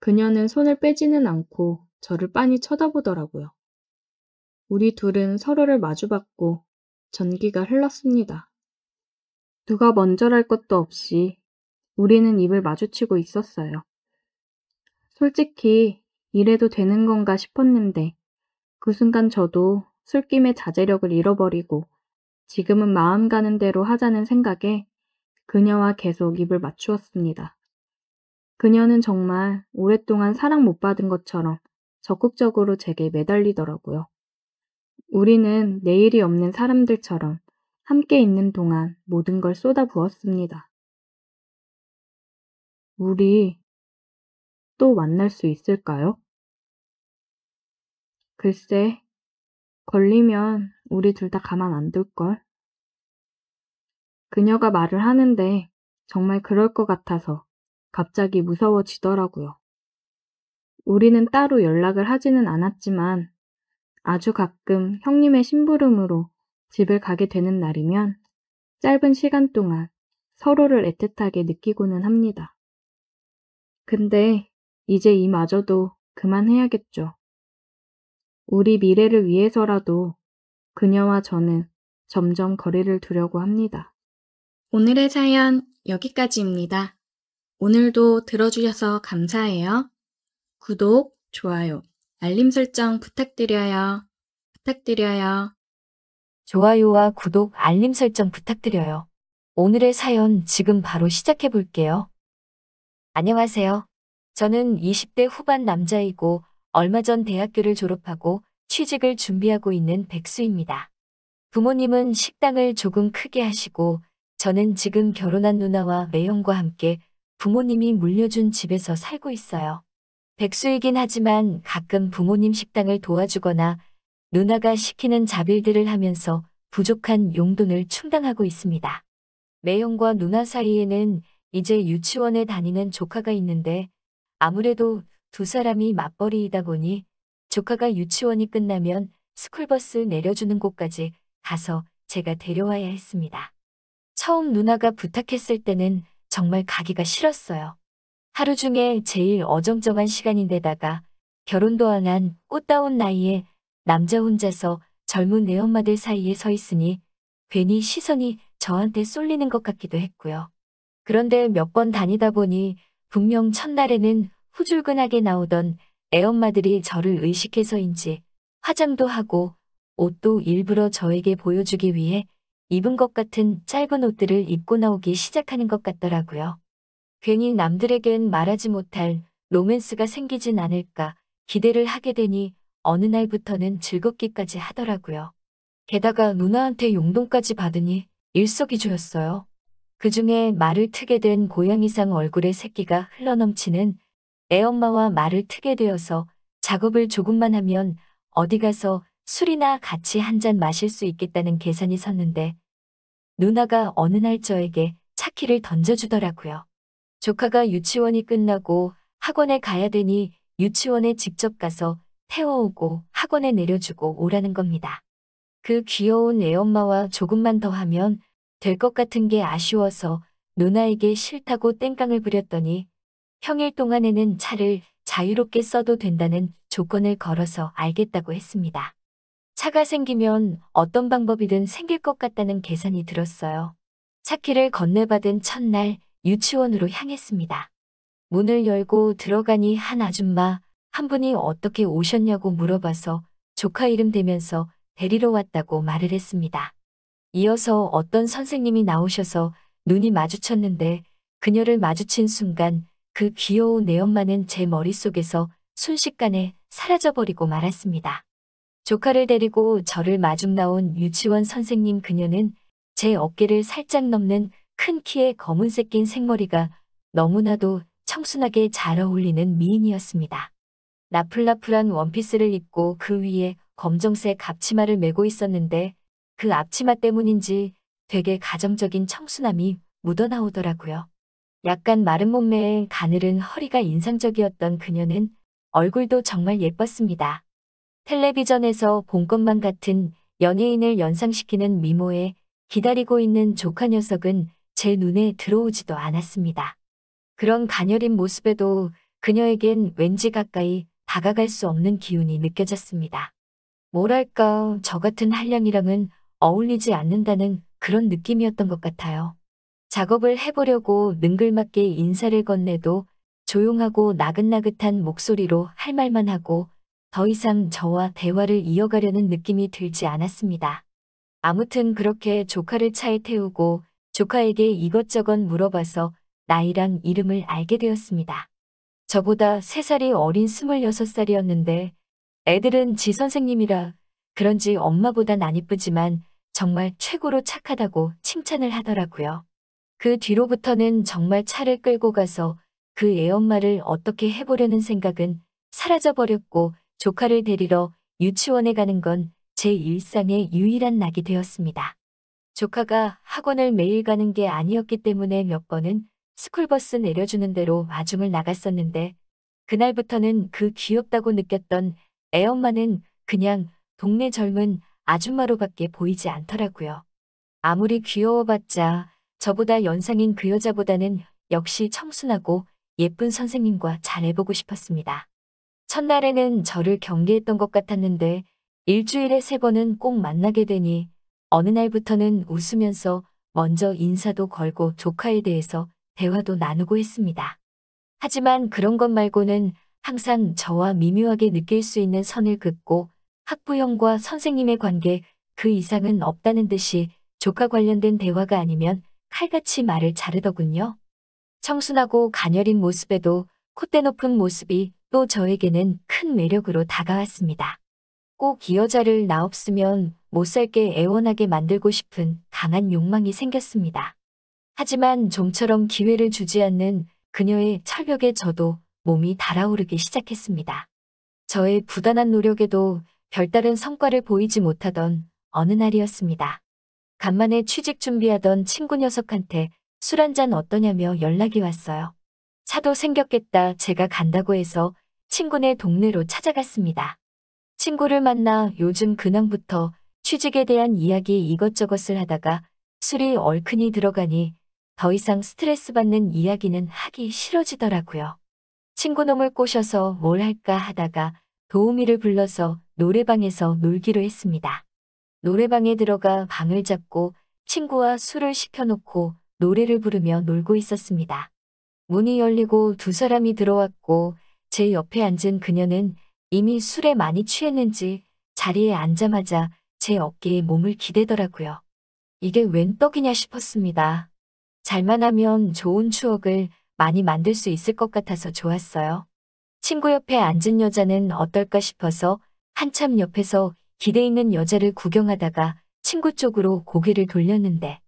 S1: 그녀는 손을 빼지는 않고 저를 빤히 쳐다보더라고요. 우리 둘은 서로를 마주봤고 전기가 흘렀습니다. 누가 먼저랄 것도 없이 우리는 입을 마주치고 있었어요. 솔직히 이래도 되는 건가 싶었는데 그 순간 저도 술김에 자제력을 잃어버리고 지금은 마음 가는 대로 하자는 생각에 그녀와 계속 입을 맞추었습니다. 그녀는 정말 오랫동안 사랑 못 받은 것처럼 적극적으로 제게 매달리더라고요. 우리는 내일이 없는 사람들처럼 함께 있는 동안 모든 걸 쏟아부었습니다. 우리 또 만날 수 있을까요? 글쎄, 걸리면 우리 둘 다 가만 안 둘걸. 그녀가 말을 하는데 정말 그럴 것 같아서 갑자기 무서워지더라고요. 우리는 따로 연락을 하지는 않았지만 아주 가끔 형님의 심부름으로 집을 가게 되는 날이면 짧은 시간 동안 서로를 애틋하게 느끼고는 합니다. 근데 이제 이마저도 그만해야겠죠. 우리 미래를 위해서라도 그녀와 저는 점점 거리를 두려고 합니다. 오늘의 사연 여기까지입니다. 오늘도 들어주셔서 감사해요. 구독, 좋아요, 알림 설정 부탁드려요.
S4: 좋아요와 구독, 알림 설정 부탁드려요. 오늘의 사연 지금 바로 시작해 볼게요. 안녕하세요. 저는 20대 후반 남자이고 얼마 전 대학교를 졸업하고 취직을 준비하고 있는 백수입니다. 부모님은 식당을 조금 크게 하시고 저는 지금 결혼한 누나와 매형과 함께 부모님이 물려준 집에서 살고 있어요. 백수이긴 하지만 가끔 부모님 식당을 도와주거나 누나가 시키는 잡일들을 하면서 부족한 용돈을 충당하고 있습니다. 매형과 누나 사이에는 이제 유치원에 다니는 조카가 있는데 아무래도 두 사람이 맞벌이이다 보니 조카가 유치원이 끝나면 스쿨버스 내려주는 곳까지 가서 제가 데려와야 했습니다. 처음 누나가 부탁했을 때는 정말 가기가 싫었어요. 하루 중에 제일 어정쩡한 시간인데다가 결혼도 안 한 꽃다운 나이에 남자 혼자서 젊은 애엄마들 사이에 서 있으니 괜히 시선이 저한테 쏠리는 것 같기도 했고요. 그런데 몇 번 다니다 보니 분명 첫날에는 후줄근하게 나오던 애엄마들이 저를 의식해서인지 화장도 하고 옷도 일부러 저에게 보여주기 위해 입은 것 같은 짧은 옷들을 입고 나오기 시작하는 것 같더라고요. 괜히 남들에겐 말하지 못할 로맨스가 생기진 않을까 기대를 하게 되니 어느 날부터는 즐겁기까지 하더라고요. 게다가 누나한테 용돈까지 받으니 일석이조였어요. 그중에 말을 트게 된 고양이상 얼굴에 새끼가 흘러넘치는 애엄마와 말을 트게 되어서 작업을 조금만 하면 어디 가서 술이나 같이 한 잔 마실 수 있겠다는 계산이 섰는데 누나가 어느 날 저에게 차키를 던져주더라고요. 조카가 유치원이 끝나고 학원에 가야 되니 유치원에 직접 가서 태워오고 학원에 내려주고 오라는 겁니다. 그 귀여운 애엄마와 조금만 더 하면 될 것 같은 게 아쉬워서 누나에게 싫다고 땡깡을 부렸더니 평일 동안에는 차를 자유롭게 써도 된다는 조건을 걸어서 알겠다고 했습니다. 차가 생기면 어떤 방법이든 생길 것 같다는 계산이 들었어요. 차키를 건네받은 첫날 유치원으로 향했습니다. 문을 열고 들어가니 한 아줌마 한 분이 어떻게 오셨냐고 물어봐서 조카 이름 대면서 데리러 왔다고 말을 했습니다. 이어서 어떤 선생님이 나오셔서 눈이 마주쳤는데 그녀를 마주친 순간 그 귀여운 애엄마는 제 머릿속에서 순식간에 사라져버리고 말았습니다. 조카를 데리고 저를 마중 나온 유치원 선생님 그녀는 제 어깨를 살짝 넘는 큰 키에 검은색 긴 생머리가 너무나도 청순하게 잘 어울리는 미인이었습니다. 나풀나풀한 원피스를 입고 그 위에 검정색 앞치마를 메고 있었는데 그 앞치마 때문인지 되게 가정적인 청순함이 묻어나오더라고요. 약간 마른 몸매에 가늘은 허리가 인상적이었던 그녀는 얼굴도 정말 예뻤습니다. 텔레비전에서 본 것만 같은 연예인을 연상시키는 미모에 기다리고 있는 조카 녀석은 제 눈에 들어오지도 않았습니다. 그런 가녀린 모습에도 그녀에겐 왠지 가까이 다가갈 수 없는 기운이 느껴졌습니다. 뭐랄까, 저 같은 한량이랑은 어울리지 않는다는 그런 느낌이었던 것 같아요. 작업을 해보려고 능글맞게 인사를 건네도 조용하고 나긋나긋한 목소리로 할 말만 하고 더 이상 저와 대화를 이어가려는 느낌이 들지 않았습니다. 아무튼 그렇게 조카를 차에 태우고 조카에게 이것저것 물어봐서 나이랑 이름을 알게 되었습니다. 저보다 3살이 어린 26살이었는데 애들은 지 선생님이라 그런지 엄마보단 안 이쁘지만 정말 최고로 착하다고 칭찬을 하더라고요. 그 뒤로부터는 정말 차를 끌고 가서 그 애엄마를 어떻게 해보려는 생각은 사라져버렸고 조카를 데리러 유치원에 가는 건 제 일상의 유일한 낙이 되었습니다. 조카가 학원을 매일 가는 게 아니었기 때문에 몇 번은 스쿨버스 내려주는 대로 마중을 나갔었는데 그날부터는 그 귀엽다고 느꼈던 애엄마는 그냥 동네 젊은 아줌마로밖에 보이지 않더라고요. 아무리 귀여워봤자 저보다 연상인 그 여자보다는 역시 청순하고 예쁜 선생님과 잘해보고 싶었습니다. 첫날에는 저를 경계했던 것 같았는데 일주일에 3번은 꼭 만나게 되니 어느 날부터는 웃으면서 먼저 인사도 걸고 조카에 대해서 대화도 나누고 했습니다. 하지만 그런 것 말고는 항상 저와 미묘하게 느낄 수 있는 선을 긋고 학부형과 선생님의 관계 그 이상은 없다는 듯이 조카 관련된 대화가 아니면 칼같이 말을 자르더군요. 청순하고 가녀린 모습에도 콧대 높은 모습이 또 저에게는 큰 매력으로 다가왔습니다. 꼭 이 여자를 나 없으면 못 살게 애원하게 만들고 싶은 강한 욕망이 생겼습니다. 하지만 좀처럼 기회를 주지 않는 그녀의 철벽에 저도 몸이 달아오르기 시작했습니다. 저의 부단한 노력에도 별다른 성과를 보이지 못하던 어느 날이었습니다. 간만에 취직 준비하던 친구 녀석한테 술 한잔 어떠냐며 연락이 왔어요. 차도 생겼겠다 제가 간다고 해서 친구네 동네로 찾아갔습니다. 친구를 만나 요즘 근황부터 취직에 대한 이야기 이것저것을 하다가 술이 얼큰이 들어가니 더 이상 스트레스 받는 이야기는 하기 싫어지더라고요. 친구놈을 꼬셔서 뭘 할까 하다가 도우미를 불러서 노래방에서 놀기로 했습니다. 노래방에 들어가 방을 잡고 친구와 술을 시켜놓고 노래를 부르며 놀고 있었습니다. 문이 열리고 두 사람이 들어왔고 제 옆에 앉은 그녀는 이미 술에 많이 취했는지 자리에 앉자마자 제 어깨에 몸을 기대더라고요. 이게 웬 떡이냐 싶었습니다. 잘만 하면 좋은 추억을 많이 만들 수 있을 것 같아서 좋았어요. 친구 옆에 앉은 여자는 어떨까 싶어서 한참 옆에서 기대 있는 여자를 구경하다가 친구 쪽으로 고개를 돌렸는데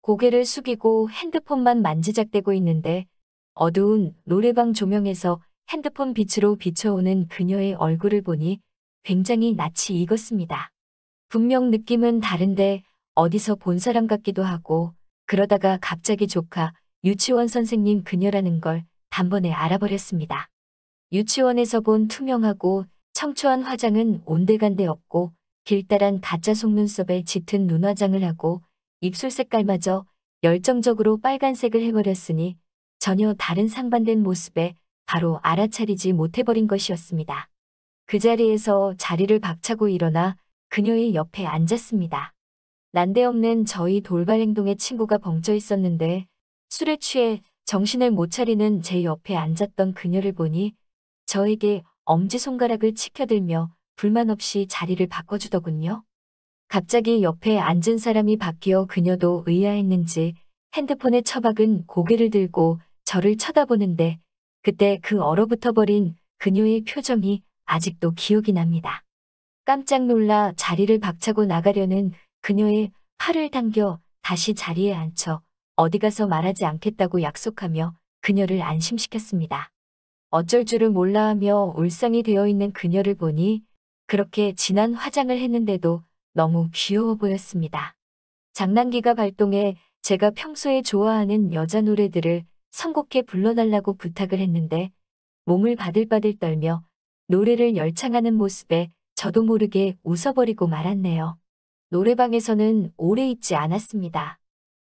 S4: 고개를 숙이고 핸드폰만 만지작대고 있는데 어두운 노래방 조명에서 핸드폰 빛으로 비춰오는 그녀의 얼굴을 보니 굉장히 낯이 익었습니다. 분명 느낌은 다른데 어디서 본 사람 같기도 하고 그러다가 갑자기 조카 유치원 선생님 그녀라는 걸 단번에 알아버렸습니다. 유치원에서 본 투명하고 청초한 화장은 온데간데 없고 길다란 가짜 속눈썹에 짙은 눈화장을 하고 입술 색깔마저 열정적으로 빨간색을 해버렸으니 전혀 다른 상반된 모습에 바로 알아차리지 못해버린 것이었습니다. 그 자리에서 자리를 박차고 일어나 그녀의 옆에 앉았습니다. 난데없는 저희 돌발 행동에 친구가 벙쪄 있었는데 술에 취해 정신을 못 차리는 제 옆에 앉았던 그녀를 보니 저에게 엄지손가락을 치켜들며 불만 없이 자리를 바꿔주더군요. 갑자기 옆에 앉은 사람이 바뀌어 그녀도 의아했는지 핸드폰에 처박은 고개를 들고 저를 쳐다보는데 그때 그 얼어붙어버린 그녀의 표정이 아직도 기억이 납니다. 깜짝 놀라 자리를 박차고 나가려는 그녀의 팔을 당겨 다시 자리에 앉혀 어디 가서 말하지 않겠다고 약속하며 그녀를 안심시켰습니다. 어쩔 줄을 몰라 하며 울상이 되어 있는 그녀를 보니 그렇게 진한 화장을 했는데도 너무 귀여워 보였습니다. 장난기가 발동해 제가 평소에 좋아하는 여자 노래들을 선곡해 불러달라고 부탁을 했는데 몸을 바들바들 떨며 노래를 열창하는 모습에 저도 모르게 웃어버리고 말았네요. 노래방에서는 오래 있지 않았습니다.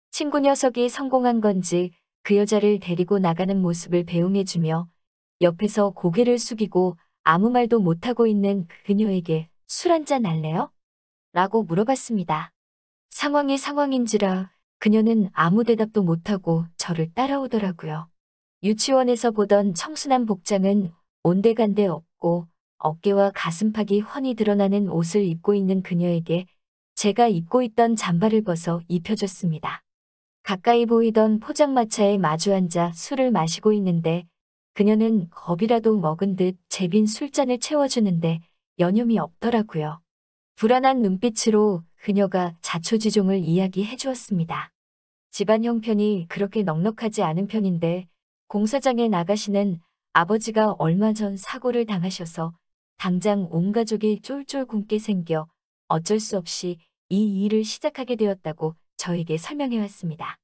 S4: 친구 녀석이 성공한 건지 그 여자를 데리고 나가는 모습을 배웅해주며 옆에서 고개를 숙이고 아무 말도 못하고 있는 그녀에게 술 한잔 할래요? 라고 물어봤습니다. 상황이 상황인지라 그녀는 아무 대답도 못하고 저를 따라오더라고요. 유치원에서 보던 청순한 복장은 온데간데 없고 어깨와 가슴팍이 훤히 드러나는 옷을 입고 있는 그녀에게 제가 입고 있던 잠바를 벗어 입혀줬습니다. 가까이 보이던 포장마차에 마주 앉아 술을 마시고 있는데 그녀는 겁이라도 먹은 듯 제빈 술잔을 채워주는데 여념이 없더라고요. 불안한 눈빛으로 그녀가 자초지종을 이야기해 주었습니다. 집안 형편이 그렇게 넉넉하지 않은 편인데 공사장에 나가시는 아버지가 얼마 전 사고를 당하셔서 당장 온 가족이 쫄쫄 굶게 생겨 어쩔 수 없이 이 일을 시작하게 되었다고 저에게 설명해 왔습니다.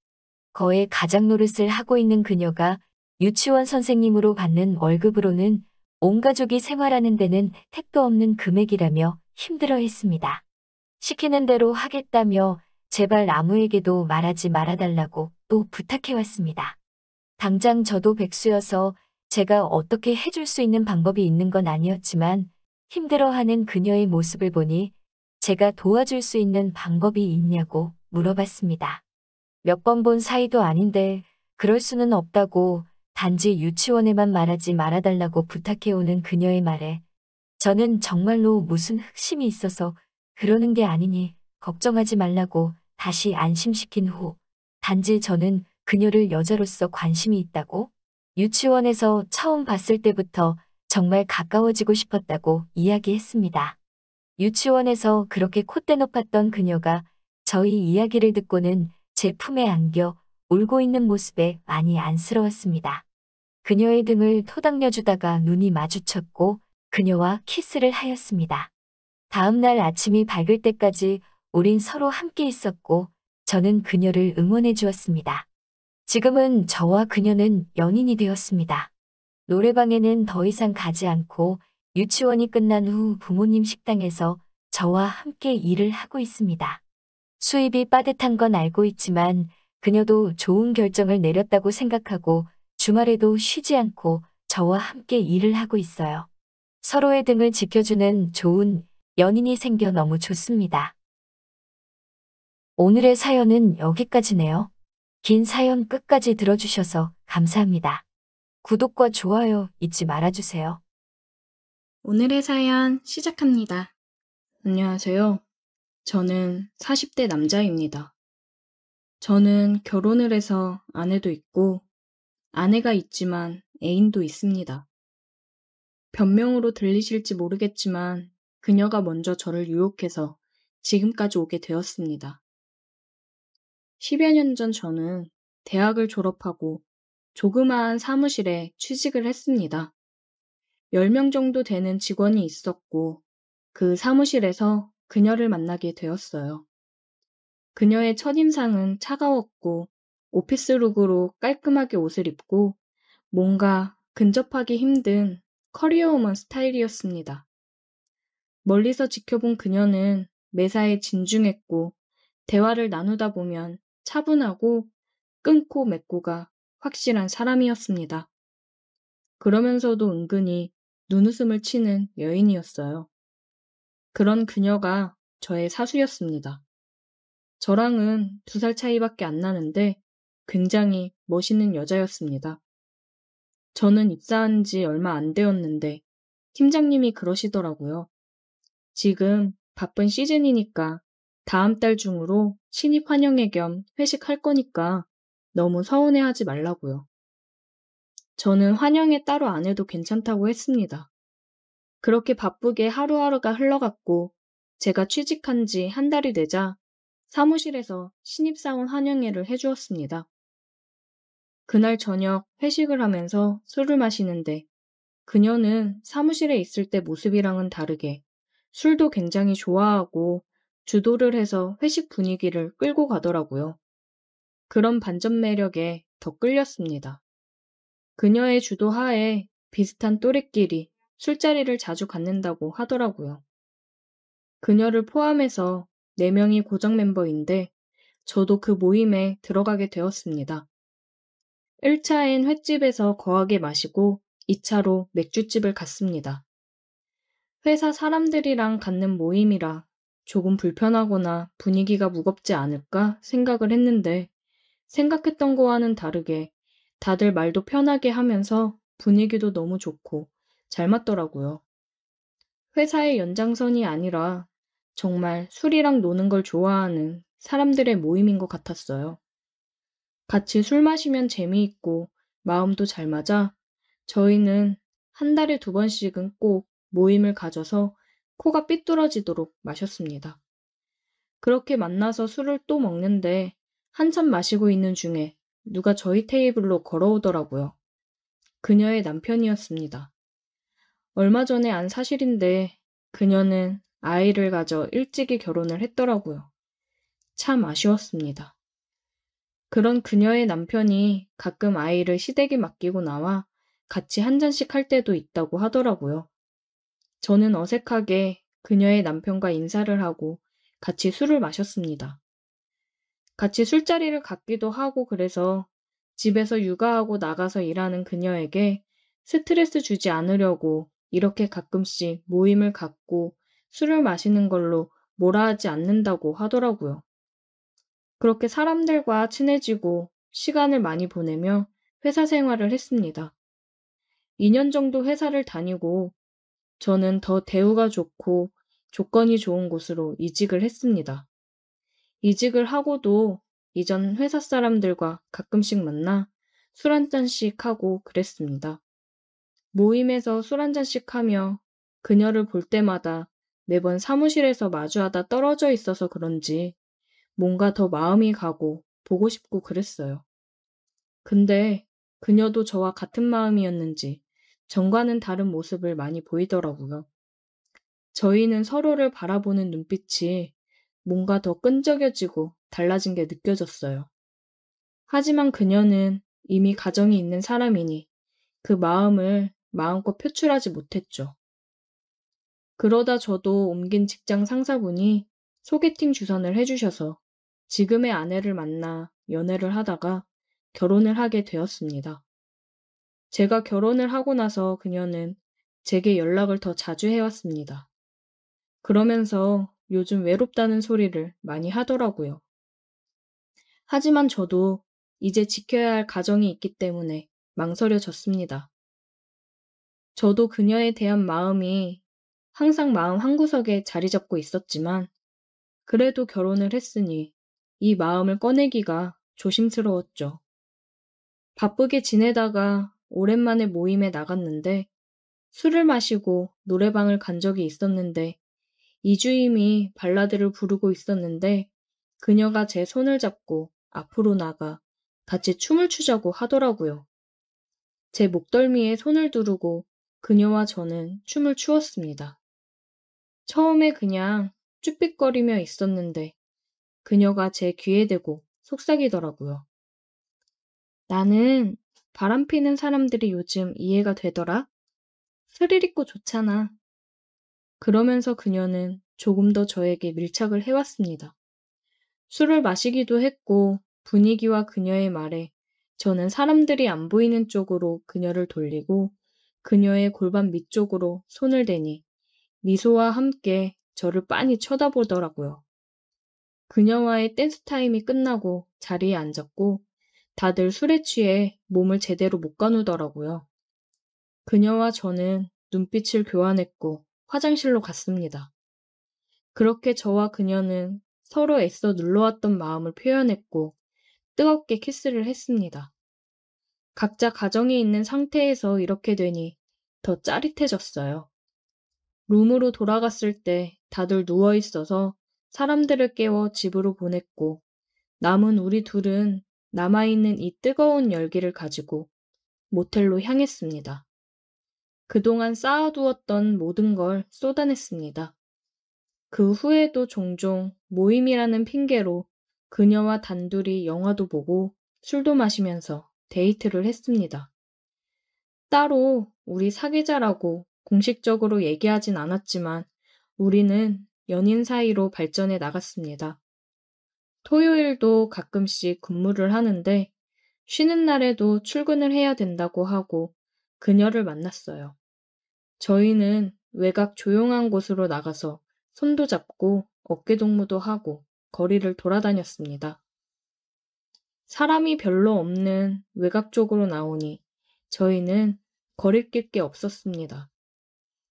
S4: 거의 가장 노릇을 하고 있는 그녀가 유치원 선생님으로 받는 월급으로는 온 가족이 생활하는 데는 택도 없는 금액이라며 힘들어했습니다. 시키는 대로 하겠다며 제발 아무에게도 말하지 말아달라고 또 부탁해왔습니다. 당장 저도 백수여서 제가 어떻게 해줄 수 있는 방법이 있는 건 아니었지만 힘들어하는 그녀의 모습을 보니 제가 도와줄 수 있는 방법이 있냐고 물어봤습니다. 몇 번 본 사이도 아닌데 그럴 수는 없다고 단지 유치원에만 말하지 말아달라고 부탁해오는 그녀의 말에 저는 정말로 무슨 흑심이 있어서 그러는 게 아니니 걱정하지 말라고 다시 안심시킨 후 단지 저는 그녀를 여자로서 관심이 있다고 유치원에서 처음 봤을 때부터 정말 가까워지고 싶었다고 이야기했습니다. 유치원에서 그렇게 콧대 높았던 그녀가 저희 이야기를 듣고는 제 품에 안겨 울고 있는 모습에 많이 안쓰러웠습니다. 그녀의 등을 토닥여주다가 눈이 마주쳤고 그녀와 키스를 하였습니다. 다음 날 아침이 밝을 때까지 우린 서로 함께 있었고 저는 그녀를 응원해 주었습니다. 지금은 저와 그녀는 연인이 되었습니다. 노래방에는 더 이상 가지 않고 유치원이 끝난 후 부모님 식당에서 저와 함께 일을 하고 있습니다. 수입이 빠듯한 건 알고 있지만 그녀도 좋은 결정을 내렸다고 생각하고 주말에도 쉬지 않고 저와 함께 일을 하고 있어요. 서로의 등을 지켜주는 좋은 연인이 생겨 너무 좋습니다. 오늘의 사연은 여기까지네요. 긴 사연 끝까지 들어주셔서 감사합니다. 구독과 좋아요 잊지 말아주세요.
S1: 오늘의 사연 시작합니다. 안녕하세요. 저는 40대 남자입니다. 저는 결혼을 해서 아내도 있고 아내가 있지만 애인도 있습니다. 변명으로 들리실지 모르겠지만 그녀가 먼저 저를 유혹해서 지금까지 오게 되었습니다. 10여 년 전 저는 대학을 졸업하고 조그마한 사무실에 취직을 했습니다. 10명 정도 되는 직원이 있었고 그 사무실에서 그녀를 만나게 되었어요. 그녀의 첫인상은 차가웠고 오피스룩으로 깔끔하게 옷을 입고 뭔가 근접하기 힘든 커리어우먼 스타일이었습니다. 멀리서 지켜본 그녀는 매사에 진중했고 대화를 나누다 보면 차분하고 끊고 맺고가 확실한 사람이었습니다. 그러면서도 은근히 눈웃음을 치는 여인이었어요. 그런 그녀가 저의 사수였습니다. 저랑은 2살 차이밖에 안 나는데 굉장히 멋있는 여자였습니다. 저는 입사한 지 얼마 안 되었는데 팀장님이 그러시더라고요. 지금 바쁜 시즌이니까 다음 달 중으로 신입 환영회 겸 회식할 거니까 너무 서운해하지 말라고요. 저는 환영회 따로 안 해도 괜찮다고 했습니다. 그렇게 바쁘게 하루하루가 흘러갔고 제가 취직한 지 한 달이 되자 사무실에서 신입사원 환영회를 해주었습니다. 그날 저녁 회식을 하면서 술을 마시는데 그녀는 사무실에 있을 때 모습이랑은 다르게 술도 굉장히 좋아하고 주도를 해서 회식 분위기를 끌고 가더라고요. 그런 반전 매력에 더 끌렸습니다. 그녀의 주도 하에 비슷한 또래끼리 술자리를 자주 갖는다고 하더라고요. 그녀를 포함해서 4명이 고정 멤버인데 저도 그 모임에 들어가게 되었습니다. 1차엔 횟집에서 거하게 마시고 2차로 맥주집을 갔습니다. 회사 사람들이랑 갖는 모임이라 조금 불편하거나 분위기가 무겁지 않을까 생각을 했는데 생각했던 거와는 다르게 다들 말도 편하게 하면서 분위기도 너무 좋고 잘 맞더라고요. 회사의 연장선이 아니라 정말 술이랑 노는 걸 좋아하는 사람들의 모임인 것 같았어요. 같이 술 마시면 재미있고 마음도 잘 맞아 저희는 한 달에 2번씩은 꼭 모임을 가져서 코가 삐뚤어지도록 마셨습니다. 그렇게 만나서 술을 또 먹는데 한참 마시고 있는 중에 누가 저희 테이블로 걸어오더라고요. 그녀의 남편이었습니다. 얼마 전에 안 사실인데 그녀는 아이를 가져 일찍이 결혼을 했더라고요. 참 아쉬웠습니다. 그런 그녀의 남편이 가끔 아이를 시댁에 맡기고 나와 같이 한 잔씩 할 때도 있다고 하더라고요. 저는 어색하게 그녀의 남편과 인사를 하고 같이 술을 마셨습니다. 같이 술자리를 갖기도 하고 그래서 집에서 육아하고 나가서 일하는 그녀에게 스트레스 주지 않으려고 이렇게 가끔씩 모임을 갖고 술을 마시는 걸로 뭐라 하지 않는다고 하더라고요. 그렇게 사람들과 친해지고 시간을 많이 보내며 회사 생활을 했습니다. 2년 정도 회사를 다니고 저는 더 대우가 좋고 조건이 좋은 곳으로 이직을 했습니다. 이직을 하고도 이전 회사 사람들과 가끔씩 만나 술 한 잔씩 하고 그랬습니다. 모임에서 술 한 잔씩 하며 그녀를 볼 때마다 매번 사무실에서 마주하다 떨어져 있어서 그런지 뭔가 더 마음이 가고 보고 싶고 그랬어요. 근데 그녀도 저와 같은 마음이었는지 전과는 다른 모습을 많이 보이더라고요. 저희는 서로를 바라보는 눈빛이 뭔가 더 끈적여지고 달라진 게 느껴졌어요. 하지만 그녀는 이미 가정이 있는 사람이니 그 마음을 마음껏 표출하지 못했죠. 그러다 저도 옮긴 직장 상사분이 소개팅 주선을 해주셔서 지금의 아내를 만나 연애를 하다가 결혼을 하게 되었습니다. 제가 결혼을 하고 나서 그녀는 제게 연락을 더 자주 해왔습니다. 그러면서 요즘 외롭다는 소리를 많이 하더라고요. 하지만 저도 이제 지켜야 할 가정이 있기 때문에 망설여졌습니다. 저도 그녀에 대한 마음이 항상 마음 한구석에 자리 잡고 있었지만 그래도 결혼을 했으니 이 마음을 꺼내기가 조심스러웠죠. 바쁘게 지내다가 오랜만에 모임에 나갔는데 술을 마시고 노래방을 간 적이 있었는데 이주임이 발라드를 부르고 있었는데 그녀가 제 손을 잡고 앞으로 나가 같이 춤을 추자고 하더라고요. 제 목덜미에 손을 두르고 그녀와 저는 춤을 추었습니다. 처음에 그냥 쭈삣거리며 있었는데 그녀가 제 귀에 대고 속삭이더라고요. 나는 바람 피는 사람들이 요즘 이해가 되더라. 스릴 있고 좋잖아. 그러면서 그녀는 조금 더 저에게 밀착을 해왔습니다. 술을 마시기도 했고 분위기와 그녀의 말에 저는 사람들이 안 보이는 쪽으로 그녀를 돌리고 그녀의 골반 밑쪽으로 손을 대니 미소와 함께 저를 빤히 쳐다보더라고요. 그녀와의 댄스 타임이 끝나고 자리에 앉았고 다들 술에 취해 몸을 제대로 못 가누더라고요. 그녀와 저는 눈빛을 교환했고 화장실로 갔습니다. 그렇게 저와 그녀는 서로 애써 눌러왔던 마음을 표현했고 뜨겁게 키스를 했습니다. 각자 가정이 있는 상태에서 이렇게 되니 더 짜릿해졌어요. 룸으로 돌아갔을 때 다들 누워 있어서 사람들을 깨워 집으로 보냈고 남은 우리 둘은 남아있는 이 뜨거운 열기를 가지고 모텔로 향했습니다. 그동안 쌓아두었던 모든 걸 쏟아냈습니다. 그 후에도 종종 모임이라는 핑계로 그녀와 단둘이 영화도 보고 술도 마시면서 데이트를 했습니다. 따로 우리 사귀자라고 공식적으로 얘기하진 않았지만 우리는 연인 사이로 발전해 나갔습니다. 토요일도 가끔씩 근무를 하는데 쉬는 날에도 출근을 해야 된다고 하고 그녀를 만났어요. 저희는 외곽 조용한 곳으로 나가서 손도 잡고 어깨동무도 하고 거리를 돌아다녔습니다. 사람이 별로 없는 외곽 쪽으로 나오니 저희는 거리낄 게 없었습니다.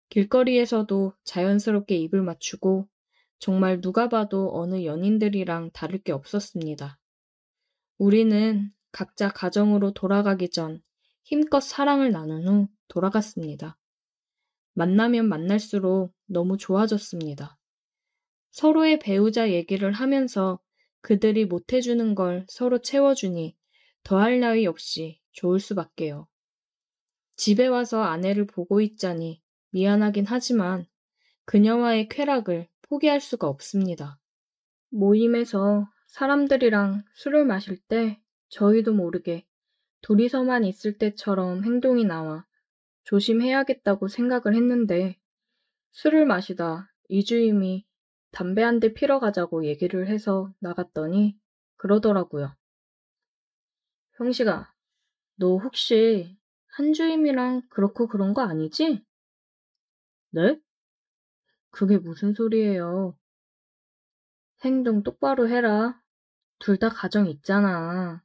S1: 길거리에서도 자연스럽게 입을 맞추고 정말 누가 봐도 어느 연인들이랑 다를 게 없었습니다. 우리는 각자 가정으로 돌아가기 전 힘껏 사랑을 나눈 후 돌아갔습니다. 만나면 만날수록 너무 좋아졌습니다. 서로의 배우자 얘기를 하면서 그들이 못해주는 걸 서로 채워주니 더할 나위 없이 좋을 수밖에요. 집에 와서 아내를 보고 있자니 미안하긴 하지만 그녀와의 쾌락을 포기할 수가 없습니다. 모임에서 사람들이랑 술을 마실 때 저희도 모르게 둘이서만 있을 때처럼 행동이 나와 조심해야겠다고 생각을 했는데 술을 마시다 이주임이 담배 한 대 피러 가자고 얘기를 해서 나갔더니 그러더라고요. 형식아, 너 혹시 한주임이랑 그렇고 그런 거 아니지? 네? 그게 무슨 소리예요? 행동 똑바로 해라. 둘 다 가정 있잖아.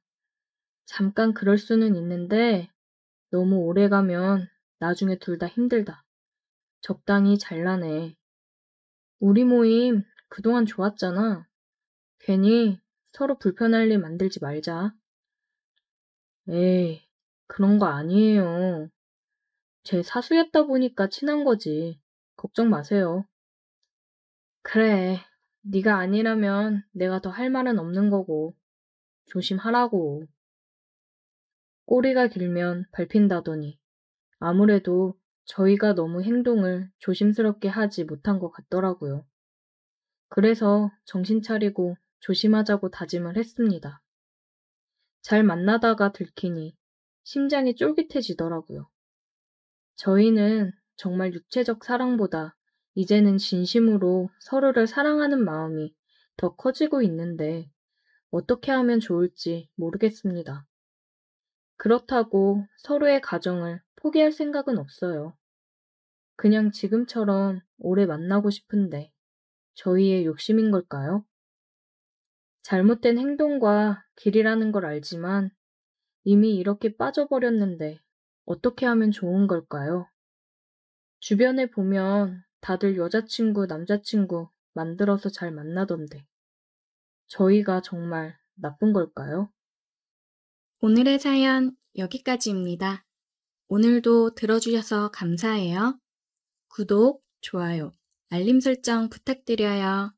S1: 잠깐 그럴 수는 있는데 너무 오래 가면 나중에 둘 다 힘들다. 적당히 잘라내. 우리 모임 그동안 좋았잖아. 괜히 서로 불편할 일 만들지 말자. 에이, 그런 거 아니에요. 제 사수였다 보니까 친한 거지. 걱정 마세요. 그래, 네가 아니라면 내가 더 할 말은 없는 거고. 조심하라고. 꼬리가 길면 밟힌다더니 아무래도 저희가 너무 행동을 조심스럽게 하지 못한 것 같더라고요. 그래서 정신 차리고 조심하자고 다짐을 했습니다. 잘 만나다가 들키니 심장이 쫄깃해지더라고요. 저희는 정말 육체적 사랑보다 이제는 진심으로 서로를 사랑하는 마음이 더 커지고 있는데 어떻게 하면 좋을지 모르겠습니다. 그렇다고 서로의 가정을 포기할 생각은 없어요. 그냥 지금처럼 오래 만나고 싶은데 저희의 욕심인 걸까요? 잘못된 행동과 길이라는 걸 알지만 이미 이렇게 빠져버렸는데 어떻게 하면 좋은 걸까요? 주변에 보면 다들 여자친구, 남자친구 만들어서 잘 만나던데 저희가 정말 나쁜 걸까요? 오늘의 사연 여기까지입니다. 오늘도 들어주셔서 감사해요. 구독, 좋아요, 알림 설정 부탁드려요.